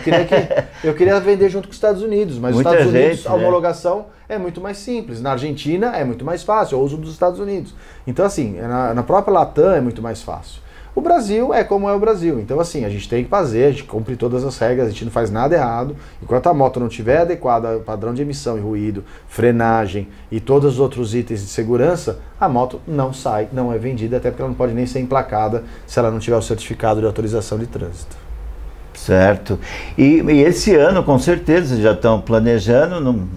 eu queria vender junto com os Estados Unidos, mas os Estados Unidos, a homologação é muito mais simples. Na Argentina é muito mais fácil, eu uso dos Estados Unidos. Então, assim, na própria Latam é muito mais fácil. O Brasil é como é o Brasil. Então, assim, a gente tem que fazer, a gente cumpre todas as regras, a gente não faz nada errado. Enquanto a moto não estiver adequada ao padrão de emissão e ruído, frenagem e todos os outros itens de segurança, a moto não sai, não é vendida, até porque ela não pode nem ser emplacada se ela não tiver o certificado de autorização de trânsito. Certo. E esse ano, com certeza, já estão planejando, não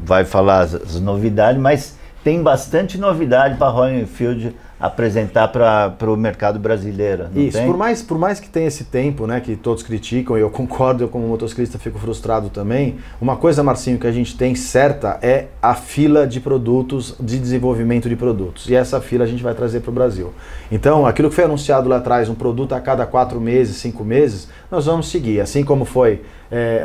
vai falar as novidades, mas tem bastante novidade para a Royal Enfield apresentar para o mercado brasileiro. Não Isso, tem? por mais que tenha esse tempo, né, que todos criticam, e eu concordo, eu como motociclista fico frustrado também, uma coisa, Marcinho, que a gente tem certa é a fila de produtos, de desenvolvimento de produtos. E essa fila a gente vai trazer para o Brasil. Então, aquilo que foi anunciado lá atrás, um produto a cada 4 meses, 5 meses, nós vamos seguir. Assim como foi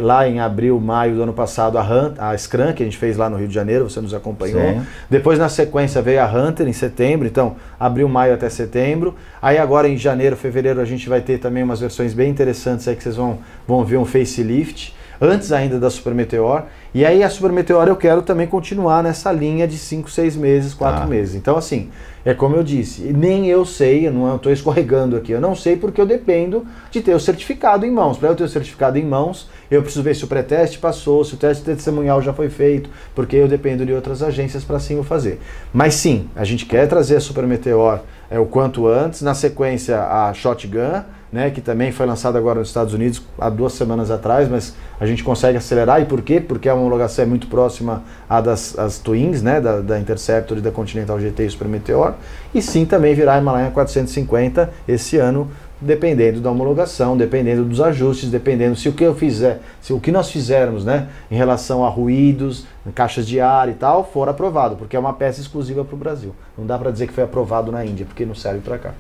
lá em abril, maio do ano passado, a Scrum, que a gente fez lá no Rio de Janeiro, você nos acompanhou. Sim. Depois, na sequência, veio a Hunter em setembro, então abril, maio até setembro. Aí agora em janeiro, fevereiro, a gente vai ter também umas versões bem interessantes aí que vocês vão ver um facelift, antes ainda da Super Meteor. E aí a Super Meteor eu quero também continuar nessa linha de 5, 6 meses, 4 meses. Então assim, é como eu disse, nem eu sei, eu não estou escorregando aqui, eu não sei porque eu dependo de ter o certificado em mãos. Para eu ter o certificado em mãos, eu preciso ver se o pré-teste passou, se o teste testemunhal já foi feito, porque eu dependo de outras agências para assim eu fazer. Mas sim, a gente quer trazer a Super Meteor o quanto antes, na sequência a Shotgun, né, que também foi lançado agora nos Estados Unidos há 2 semanas atrás, mas a gente consegue acelerar. E por quê? Porque a homologação é muito próxima à das Twins, né, da Interceptor e da Continental GT e Super Meteor. E sim, também virá a Himalaia 450 esse ano, dependendo da homologação, dependendo dos ajustes, dependendo se o que eu fizer, se o que nós fizermos, né, em relação a ruídos, caixas de ar e tal, for aprovado, porque é uma peça exclusiva para o Brasil. Não dá para dizer que foi aprovado na Índia, porque não serve para cá.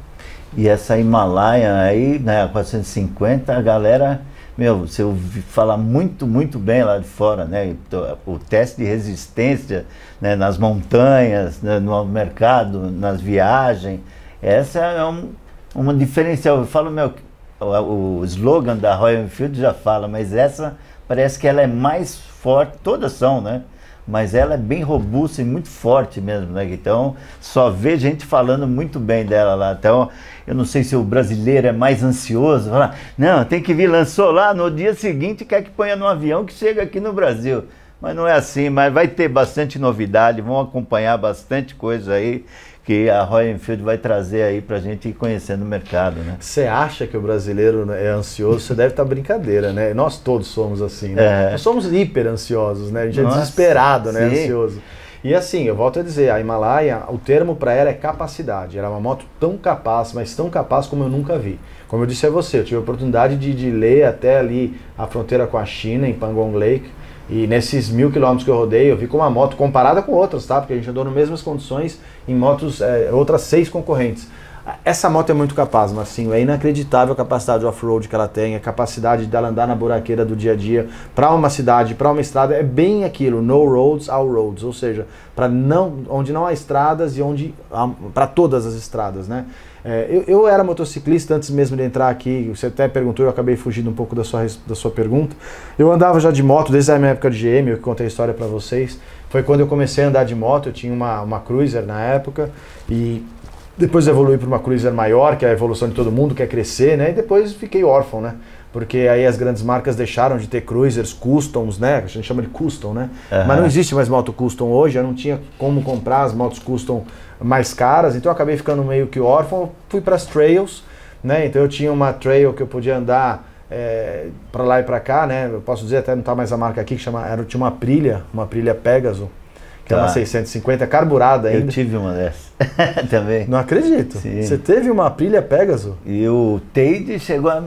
E essa Himalaia aí, né, a 450, a galera, você ouve falar muito bem lá de fora, né? O teste de resistência, né, nas montanhas, né, no mercado, nas viagens, essa é uma diferencial. Eu falo, o slogan da Royal Enfield já fala, mas essa parece que ela é mais forte, todas são, né? Mas ela é bem robusta e muito forte mesmo, né? Então, só vê gente falando muito bem dela lá. Então, eu não sei se o brasileiro é mais ansioso, fala, não, tem que vir, lançou lá, no dia seguinte quer que ponha no avião que chega aqui no Brasil. Mas não é assim, mas vai ter bastante novidade, vão acompanhar bastante coisa aí que a Royal Enfield vai trazer aí pra gente ir conhecendo o mercado, né? Você acha que o brasileiro é ansioso? Você deve estar brincadeira, né? Nós todos somos assim, né? Nós somos hiper ansiosos, né? A gente é desesperado, né? Ansioso. E assim, eu volto a dizer, a Himalaia, o termo para ela é capacidade. Ela é uma moto tão capaz, mas tão capaz como eu nunca vi. Como eu disse a você, eu tive a oportunidade de ler até ali a fronteira com a China, em Pangong Lake. E nesses 1000 quilômetros que eu rodei, eu vi com uma moto comparada com outras, tá? Porque a gente andou nas mesmas condições em motos, outras 6 concorrentes. Essa moto é muito capaz, Marcinho. É inacreditável a capacidade off-road que ela tem, a capacidade dela andar na buraqueira do dia a dia, para uma cidade, para uma estrada. É bem aquilo, no roads, all roads. Ou seja, onde não há estradas e para todas as estradas, né? Eu era motociclista antes mesmo de entrar aqui, você até perguntou, eu acabei fugindo um pouco da sua pergunta. Eu andava já de moto desde a minha época de GM, eu contei a história para vocês. Foi quando eu comecei a andar de moto, eu tinha uma Cruiser na época, e depois evolui para uma Cruiser maior, que é a evolução de todo mundo, quer crescer, né? E depois fiquei órfão, né? Porque aí as grandes marcas deixaram de ter Cruisers, Customs, né? A gente chama de Custom, né? Mas não existe mais moto Custom hoje, eu não tinha como comprar as motos Custom mais caras, então eu acabei ficando meio que órfão, fui para as trails, né? Então eu tinha uma trail que eu podia andar para lá e para cá, né? Eu posso dizer, até não tá mais a marca aqui, que tinha uma Aprilia Pegasus, que é uma 650 carburada ainda. Eu tive uma dessas também. Não acredito. Sim. Você teve uma Aprilia Pegasus? E o Teide chegou a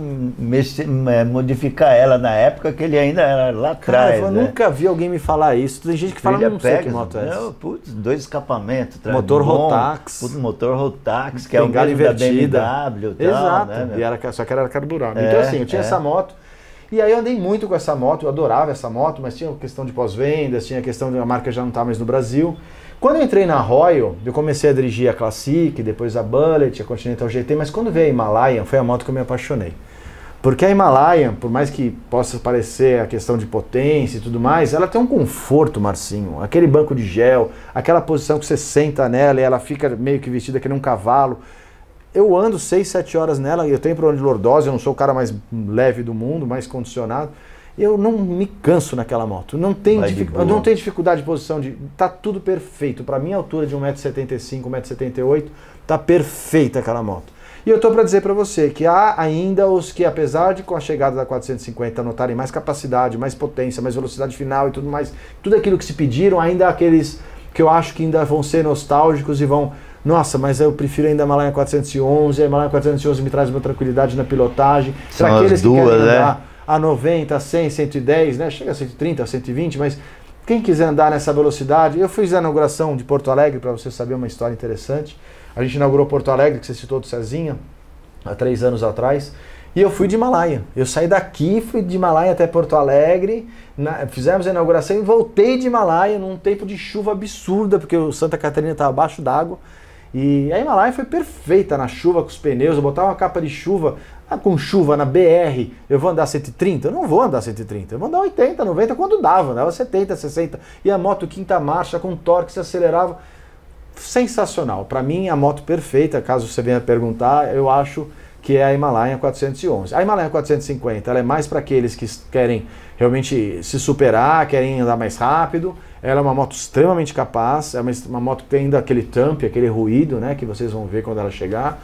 modificar ela na época que ele ainda era lá atrás. Cara, eu nunca vi alguém me falar isso. Tem gente que fala, não sei que moto é essa. Não, putz, 2 escapamentos. Motor Rotax. Motor Rotax, que é o mesmo da BMW. Exato. Tal, né, só que era carburado. Então assim, eu tinha essa moto. E aí eu andei muito com essa moto, eu adorava essa moto, mas tinha questão de pós-vendas, tinha questão de a marca já não estar mais no Brasil. Quando eu entrei na Royal, eu comecei a dirigir a Classic, depois a Bullet, a Continental GT, mas quando veio a Himalayan, foi a moto que eu me apaixonei. Porque a Himalayan, por mais que possa parecer a questão de potência e tudo mais, ela tem um conforto, Marcinho. Aquele banco de gel, aquela posição que você senta nela e ela fica meio que vestida que nem um cavalo. Eu ando 6, 7 horas nela, eu tenho problema de lordose, eu não sou o cara mais leve do mundo, mais condicionado. Eu não me canso naquela moto, eu não tenho dificuldade de posição, tá tudo perfeito. Para minha altura de 1,75m, 1,78m, tá perfeita aquela moto. E eu tô para dizer para você que há ainda os que, apesar de com a chegada da 450 notarem mais capacidade, mais potência, mais velocidade final e tudo mais, tudo aquilo que se pediram, ainda há aqueles que eu acho que ainda vão ser nostálgicos e vão... Nossa, mas eu prefiro ainda a Himalaia 411, a Himalaia 411 me traz uma tranquilidade na pilotagem. Para aqueles que querem andar a 90, a 100, 110, né? Chega a 130, a 120, mas quem quiser andar nessa velocidade... Eu fiz a inauguração de Porto Alegre, para você saber uma história interessante. A gente inaugurou Porto Alegre, que você citou do Cezinha, há 3 anos atrás. E eu fui de Himalaia. Eu saí daqui, fui de Himalaia até Porto Alegre, fizemos a inauguração e voltei de Himalaia num tempo de chuva absurda, porque o Santa Catarina estava abaixo d'água. E a Himalaia foi perfeita na chuva, com os pneus. Eu botava uma capa de chuva, com chuva na BR, eu vou andar 130? Eu não vou andar 130, eu vou andar 80, 90 quando dava, andava 70, 60. E a moto quinta marcha, com torque, se acelerava. Sensacional. Para mim, a moto perfeita, caso você venha perguntar, eu acho que é a Himalaia 411. A Himalaia 450, ela é mais para aqueles que querem realmente se superar, querem andar mais rápido. Ela é uma moto extremamente capaz, é uma moto que tem ainda aquele thump, aquele ruído, né, que vocês vão ver quando ela chegar.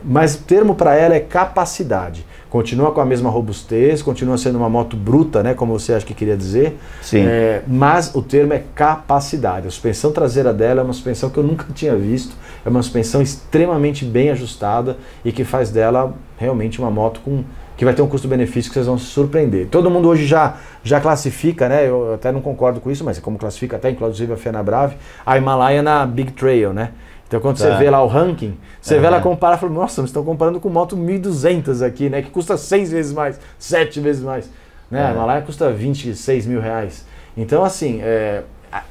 Mas o termo para ela é capacidade. Continua com a mesma robustez, continua sendo uma moto bruta, né, como você acha que queria dizer. Sim. Mas o termo é capacidade. A suspensão traseira dela é uma suspensão que eu nunca tinha visto. É uma suspensão extremamente bem ajustada e que faz dela realmente uma moto que vai ter um custo-benefício que vocês vão se surpreender. Todo mundo hoje já classifica, né? Eu até não concordo com isso, mas é como classifica até inclusive a Fenabrave, a Himalaia na Big Trail, né? Então quando você vê lá o ranking, você vê ela comparar e fala, nossa, vocês estão comparando com moto 1.200 aqui, né? Que custa 6 vezes mais, 7 vezes mais. Né? A Himalaia custa 26 mil reais. Então assim,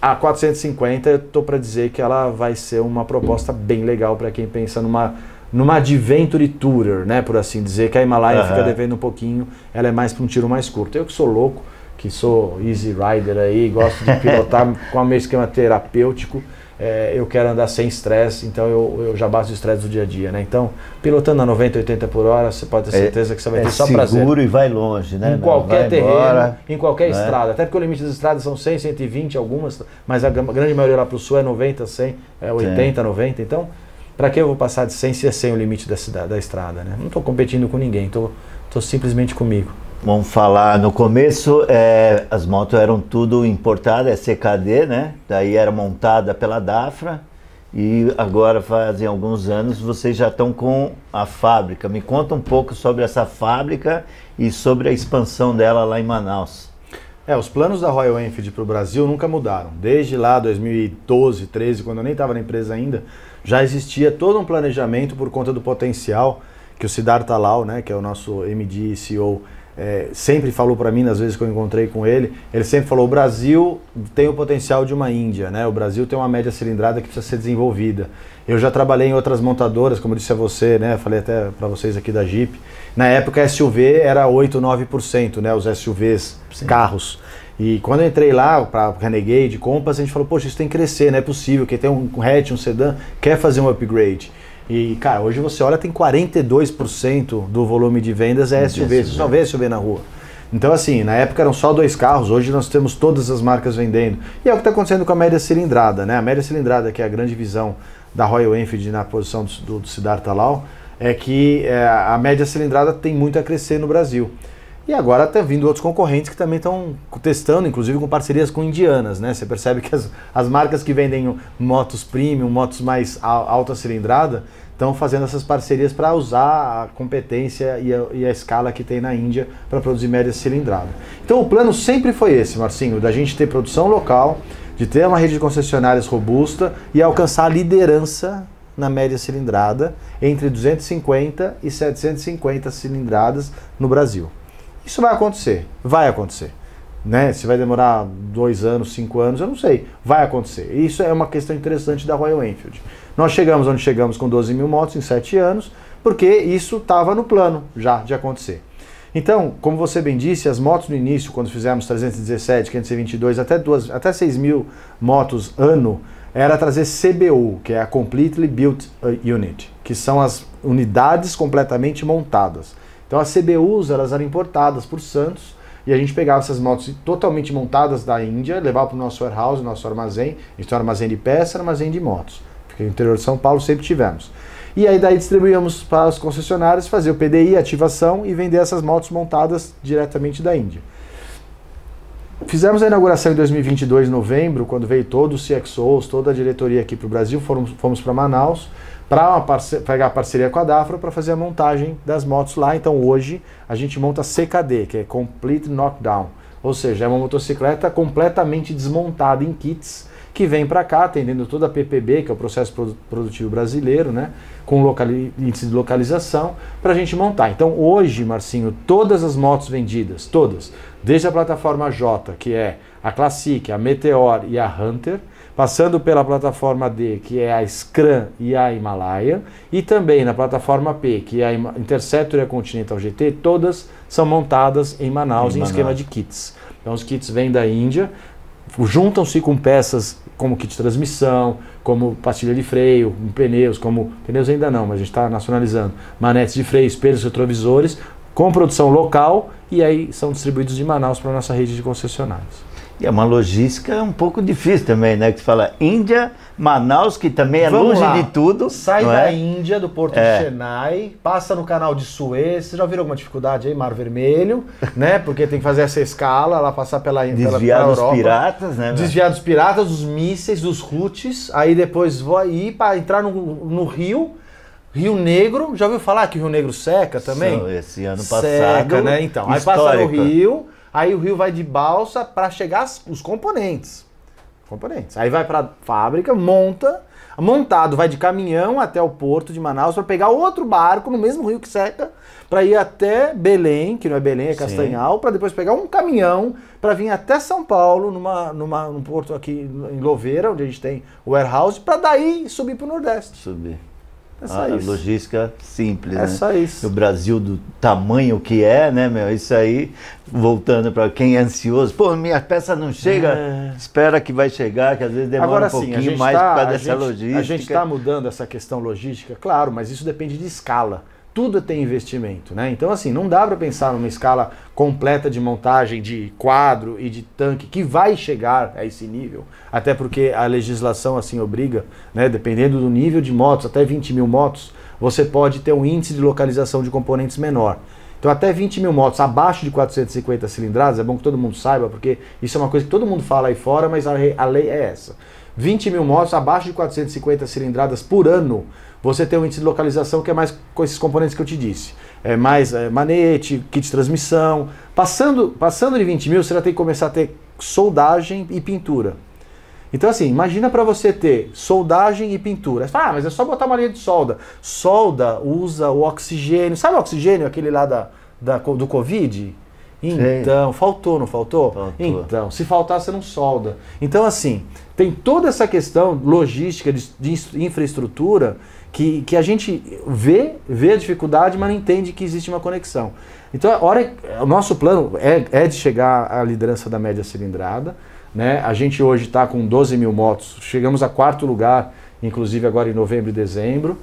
a 450 eu tô para dizer que ela vai ser uma proposta bem legal para quem pensa numa adventure tourer, né, por assim dizer, que a Himalaia fica devendo um pouquinho, ela é mais para um tiro mais curto. Eu que sou louco, que sou easy rider aí, gosto de pilotar com o meu esquema terapêutico, eu quero andar sem estresse, então eu já bato o estresse do dia a dia, né? Então, pilotando a 90, 80 por hora, você pode ter certeza que você vai ter só prazer. É seguro e vai longe, né? Em qualquer terreno, em qualquer estrada. Até porque o limite das estradas são 100, 120 algumas, mas a grande maioria lá para o sul é 90, 100, 80, 90. Então, para que eu vou passar de 100 se é 100 o limite da estrada, né? Não estou competindo com ninguém, estou simplesmente comigo. Vamos falar, no começo as motos eram tudo importadas, CKD, né? Daí era montada pela Dafra e agora fazem alguns anos vocês já estão com a fábrica. Me conta um pouco sobre essa fábrica e sobre a expansão dela lá em Manaus. Os planos da Royal Enfield para o Brasil nunca mudaram. Desde lá 2012, 13, quando eu nem estava na empresa ainda, já existia todo um planejamento por conta do potencial que o Siddhartha Lal, né, que é o nosso MD e CEO, sempre falou para mim nas vezes que eu encontrei com ele. Ele sempre falou: o Brasil tem o potencial de uma Índia, né? O Brasil tem uma média cilindrada que precisa ser desenvolvida. Eu já trabalhei em outras montadoras, como eu disse a você, né? Falei até para vocês aqui da Jeep. Na época SUV era 8, 9%, né? Os SUVs, carros. E quando eu entrei lá para Renegade, Compass, a gente falou: poxa, isso tem que crescer, não é possível. Quem tem um hatch, um sedã, quer fazer um upgrade. E, cara, hoje você olha, tem 42% do volume de vendas SUV. Você só vê SUV na rua. Então, assim, na época eram só 2 carros, hoje nós temos todas as marcas vendendo. E é o que está acontecendo com a média cilindrada, né? A média cilindrada, que é a grande visão da Royal Enfield na posição do Siddhartha Lal, é que a média cilindrada tem muito a crescer no Brasil. E agora está vindo outros concorrentes que também estão testando, inclusive com parcerias com indianas, né? Você percebe que as marcas que vendem motos premium, motos mais alta cilindrada, estão fazendo essas parcerias para usar a competência e a escala que tem na Índia para produzir média cilindrada. Então o plano sempre foi esse, Marcinho, da gente ter produção local, de ter uma rede de concessionárias robusta e alcançar a liderança na média cilindrada entre 250 e 750 cilindradas no Brasil. Isso vai acontecer, né? Se vai demorar 2 anos, 5 anos, eu não sei, vai acontecer. Isso é uma questão interessante da Royal Enfield. Nós chegamos onde chegamos com 12 mil motos em 7 anos, porque isso estava no plano já de acontecer. Então, como você bem disse, as motos no início, quando fizemos 317, 522, até 6 mil motos ano, era trazer CBU, que é a Completely Built Unit, que são as unidades completamente montadas. Então as CBUs, elas eram importadas por Santos, e a gente pegava essas motos totalmente montadas da Índia, levava para o nosso warehouse, nosso armazém. A gente tem um armazém de peça, armazém de motos. Porque no interior de São Paulo sempre tivemos. E aí daí distribuíamos para os concessionários, fazer o PDI, ativação e vender essas motos montadas diretamente da Índia. Fizemos a inauguração em 2022, em novembro, quando veio todo o CXOs, toda a diretoria aqui para o Brasil, fomos para Manaus, para pegar a parceria com a Dafra para fazer a montagem das motos lá. Então hoje a gente monta CKD, que é Complete Knockdown, ou seja, é uma motocicleta completamente desmontada em kits, que vem para cá, atendendo toda a PPB, que é o processo produtivo brasileiro, né? Com índice de localização, para a gente montar. Então hoje, Marcinho, todas as motos vendidas, todas, desde a plataforma J, que é a Classic, a Meteor e a Hunter, passando pela plataforma D, que é a Scram e a Himalaia, e também na plataforma P, que é a Interceptor e a Continental GT, todas são montadas em Manaus em esquema de kits. Então os kits vêm da Índia, juntam-se com peças como kit de transmissão, como pastilha de freio, pneus ainda não, mas a gente está nacionalizando, manetes de freio, espelhos retrovisores, com produção local, e aí são distribuídos de Manaus para a nossa rede de concessionários. E é uma logística um pouco difícil também, né? Que você fala Índia, Manaus, que também é Vamos longe lá. de tudo. Sai da Índia, do Porto de Chennai, passa no canal de Suez. Você já viram alguma dificuldade aí? Mar Vermelho, né? Porque tem que fazer essa escala, lá passar pela Desviar dos piratas, né? Desviar dos piratas, dos mísseis, dos Houthis. Aí depois vou ir para entrar no Rio. Rio Negro, já ouviu falar que o Rio Negro seca também? Esse ano passado. Seca, né? Então, aí passa no Rio. Aí o rio vai de balsa para chegar os componentes. Aí vai para a fábrica, montado, vai de caminhão até o porto de Manaus para pegar outro barco no mesmo rio que seca, para ir até Belém, que não é Belém, é Castanhal, para depois pegar um caminhão para vir até São Paulo, num porto aqui em Louveira, onde a gente tem o warehouse, para daí subir para o Nordeste. Logística simples, né? Só isso. O Brasil do tamanho que é, né, meu? Isso aí, voltando para quem é ansioso, pô, minha peça não chega, espera que vai chegar, que às vezes demora um pouquinho mais por causa dessa logística. A gente está mudando essa questão logística, claro, mas isso depende de escala. Tudo tem investimento, né? Então, assim, não dá para pensar numa escala completa de montagem de quadro e de tanque que vai chegar a esse nível, até porque a legislação assim obriga, né? Dependendo do nível de motos, até 20 mil motos, você pode ter um índice de localização de componentes menor. Então, até 20 mil motos abaixo de 450 cilindradas, é bom que todo mundo saiba, porque isso é uma coisa que todo mundo fala aí fora, mas a lei é essa. 20 mil motos abaixo de 450 cilindradas por ano, você tem um índice de localização que é mais com esses componentes que eu te disse. É mais manete, kit de transmissão. Passando de 20 mil, você já tem que começar a ter soldagem e pintura. Então assim, imagina para você ter soldagem e pintura. Você fala, mas é só botar uma linha de solda. Solda usa o oxigênio. Sabe o oxigênio, aquele lá do Covid? Então, faltou, não faltou? Então, se faltar, você não solda. Então, assim, tem toda essa questão logística de infraestrutura que a gente vê a dificuldade, mas não entende que existe uma conexão. Então, o nosso plano é de chegar à liderança da média cilindrada, né? A gente hoje está com 12 mil motos, chegamos a 4º lugar, inclusive agora em novembro e dezembro.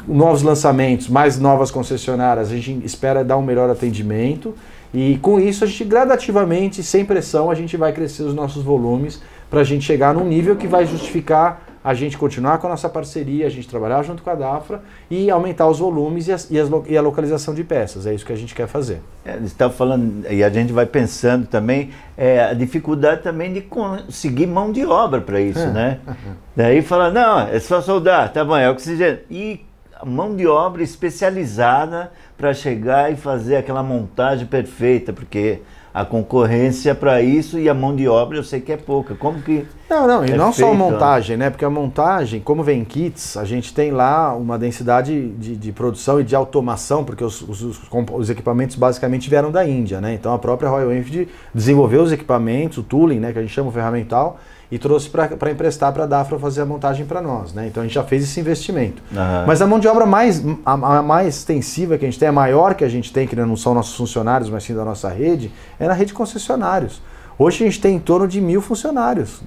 Novos lançamentos, mais novas concessionárias, a gente espera dar um melhor atendimento. E com isso, a gente gradativamente, sem pressão, a gente vai crescer os nossos volumes para a gente chegar num nível que vai justificar a gente continuar com a nossa parceria, a gente trabalhar junto com a Dafra e aumentar os volumes e a localização de peças. É isso que a gente quer fazer. Você está falando, e a gente vai pensando também, a dificuldade também de conseguir mão de obra para isso, né? Daí fala, não, é só soldar, tá bom, é oxigênio. E a mão de obra especializada para chegar e fazer aquela montagem perfeita, porque a concorrência para isso e a mão de obra eu sei que é pouca. Como que Não, e não só a montagem, né? Porque a montagem, como vem em kits, a gente tem lá uma densidade de produção e de automação, porque os equipamentos basicamente vieram da Índia, né? Então a própria Royal Enfield desenvolveu os equipamentos, o tooling, né, que a gente chama o ferramental, e trouxe para emprestar para a Dafra fazer a montagem para nós, né? Então a gente já fez esse investimento. Mas a mão de obra mais extensiva que a gente tem, a maior que a gente tem, que não são nossos funcionários, mas sim da nossa rede, é na rede de concessionários. Hoje a gente tem em torno de 1.000 funcionários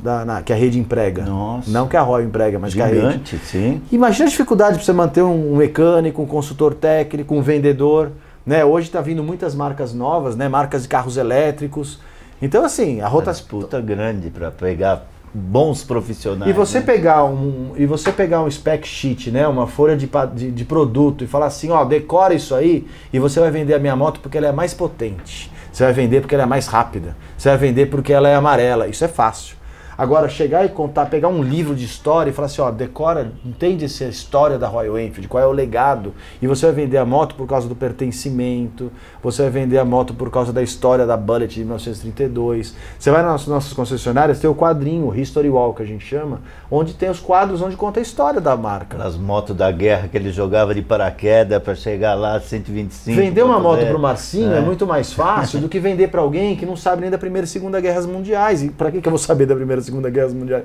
que a rede emprega. Nossa. Não que a Royal emprega, mas gigante, que a rede. Sim. Imagina a dificuldade para você manter um mecânico, um consultor técnico, um vendedor, né? Hoje está vindo muitas marcas novas, né? Marcas de carros elétricos. Então, assim, a rotação. Disputa grande para pegar bons profissionais. E você pegar um spec sheet, né? Uma folha de produto e falar assim, ó, decora isso aí e você vai vender a minha moto porque ela é mais potente. Você vai vender porque ela é mais rápida. Você vai vender porque ela é amarela. Isso é fácil. Agora, chegar e contar, pegar um livro de história e falar assim, ó, decora, entende essa história da Royal Enfield, qual é o legado, e você vai vender a moto por causa do pertencimento, você vai vender a moto por causa da história da Bullet de 1932, você vai nas nossas concessionárias, tem o quadrinho, o History Wall, que a gente chama, onde tem os quadros onde conta a história da marca. As motos da guerra que ele jogava de paraquedas para chegar lá, 125. Vender uma moto para o Marcinho é muito mais fácil do que vender para alguém que não sabe nem da Primeira e Segunda Guerras Mundiais. E para que eu vou saber da Primeira e Segunda Guerras Mundiais?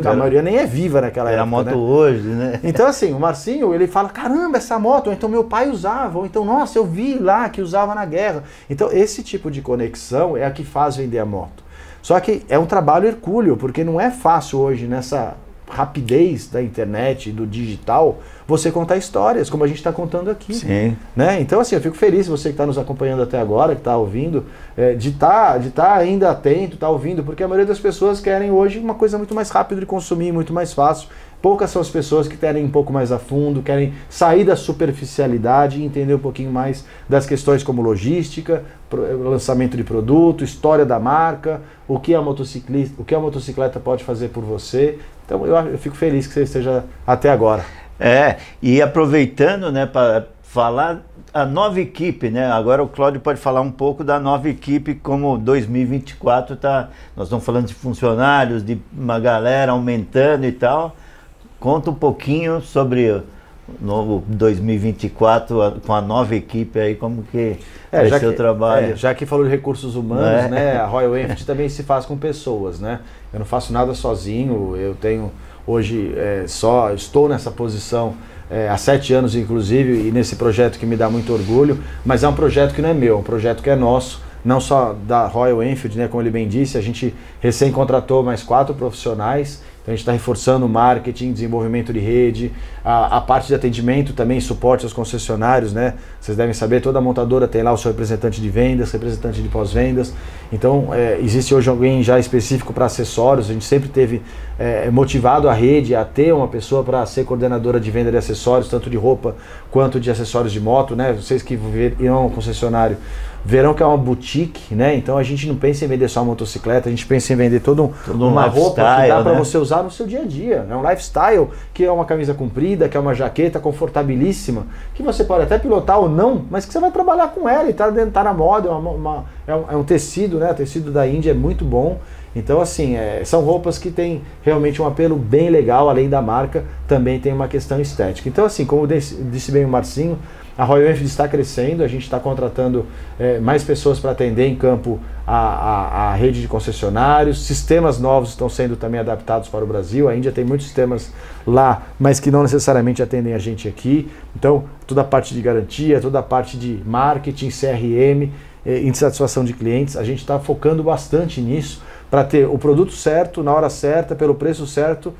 A maioria nem é viva naquela época. Era moto, né? Hoje, né? Então assim, o Marcinho, ele fala, caramba, essa moto, ou então meu pai usava, ou então, nossa, eu vi lá que usava na guerra. Então esse tipo de conexão é a que faz vender a moto. Só que é um trabalho hercúleo, porque não é fácil hoje, nessa rapidez da internet e do digital, você contar histórias, como a gente está contando aqui. Sim. Né? Então, assim, eu fico feliz, você que está nos acompanhando até agora, que está ouvindo, de estar ainda atento, tá ouvindo, porque a maioria das pessoas querem hoje uma coisa muito mais rápida de consumir, muito mais fácil. Poucas são as pessoas que querem ir um pouco mais a fundo, querem sair da superficialidade e entender um pouquinho mais das questões como logística, lançamento de produto, história da marca, o que a motocicleta pode fazer por você. Então eu fico feliz que você esteja até agora. E aproveitando, né, para falar a nova equipe, né? Agora o Cláudio pode falar um pouco da nova equipe, como 2024 nós estamos falando de funcionários, de uma galera aumentando e tal. Conta um pouquinho sobre o novo 2024 com a nova equipe aí, como que vai ser o trabalho. Já que falou de recursos humanos, né? A Royal Enfield também se faz com pessoas, né? Eu não faço nada sozinho, eu tenho hoje estou nessa posição há 7 anos inclusive, e nesse projeto que me dá muito orgulho, mas é um projeto que não é meu, é um projeto que é nosso, não só da Royal Enfield, né? Como ele bem disse, a gente recém contratou mais 4 profissionais. Então a gente está reforçando o marketing, desenvolvimento de rede, a parte de atendimento também, suporte aos concessionários, né? Vocês devem saber, toda montadora tem lá o seu representante de vendas, representante de pós-vendas. Então existe hoje alguém já específico para acessórios. A gente sempre teve motivado a rede a ter uma pessoa para ser coordenadora de venda de acessórios, tanto de roupa quanto de acessórios de moto, né? Vocês que irão ao concessionário verão que é uma boutique, né? Então a gente não pensa em vender só uma motocicleta, a gente pensa em vender toda uma roupa que dá para você usar no seu dia a dia. É um lifestyle, que é uma camisa comprida, que é uma jaqueta confortabilíssima, que você pode até pilotar ou não, mas que você vai trabalhar com ela e tá na moda, é um tecido, né? O tecido da Índia é muito bom. Então assim, são roupas que têm realmente um apelo bem legal, além da marca, também tem uma questão estética. Então assim, como disse bem o Marcinho, a Royal Enfield está crescendo, a gente está contratando mais pessoas para atender em campo a rede de concessionários, sistemas novos estão sendo também adaptados para o Brasil, a Índia tem muitos sistemas lá, mas que não necessariamente atendem a gente aqui, então toda a parte de garantia, toda a parte de marketing, CRM, insatisfação de clientes, a gente está focando bastante nisso, para ter o produto certo, na hora certa, pelo preço certo,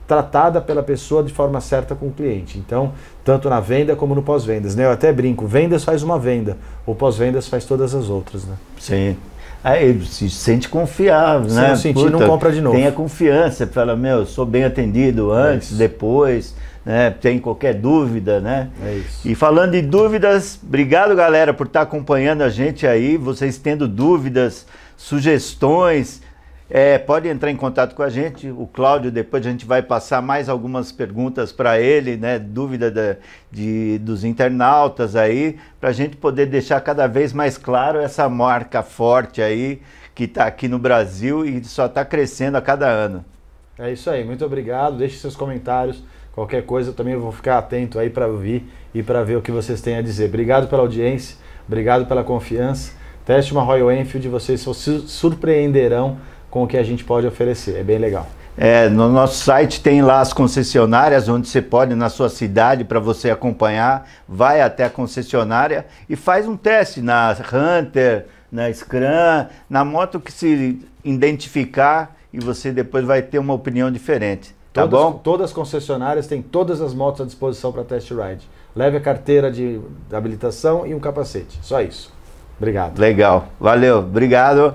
tratada pela pessoa de forma certa com o cliente. Então, tanto na venda como no pós-vendas, né? Eu até brinco, vendas faz uma venda, o pós-vendas faz todas as outras, né? Sim. Aí se sente confiável, né? Se não sentir, não compra de novo. Tenha confiança, fala, eu sou bem atendido antes, depois, né? Tem qualquer dúvida, né? É isso. E falando de dúvidas, obrigado, galera, por estar acompanhando a gente aí, vocês tendo dúvidas, sugestões, pode entrar em contato com a gente, o Cláudio, depois a gente vai passar mais algumas perguntas para ele, né, dúvida dos internautas aí, para a gente poder deixar cada vez mais claro essa marca forte aí, que está aqui no Brasil e só está crescendo a cada ano. É isso aí, muito obrigado, deixe seus comentários, qualquer coisa eu também vou ficar atento aí para ouvir e para ver o que vocês têm a dizer. Obrigado pela audiência, obrigado pela confiança. Teste uma Royal Enfield e vocês se surpreenderão com o que a gente pode oferecer. É bem legal. No nosso site tem lá as concessionárias, onde você pode, na sua cidade, para você acompanhar, vai até a concessionária e faz um teste na Hunter, na Scram, na moto que se identificar e você depois vai ter uma opinião diferente. Tá bom? Todas as concessionárias têm todas as motos à disposição para test ride. Leve a carteira de habilitação e um capacete. Só isso. Obrigado. Legal. Valeu. Obrigado.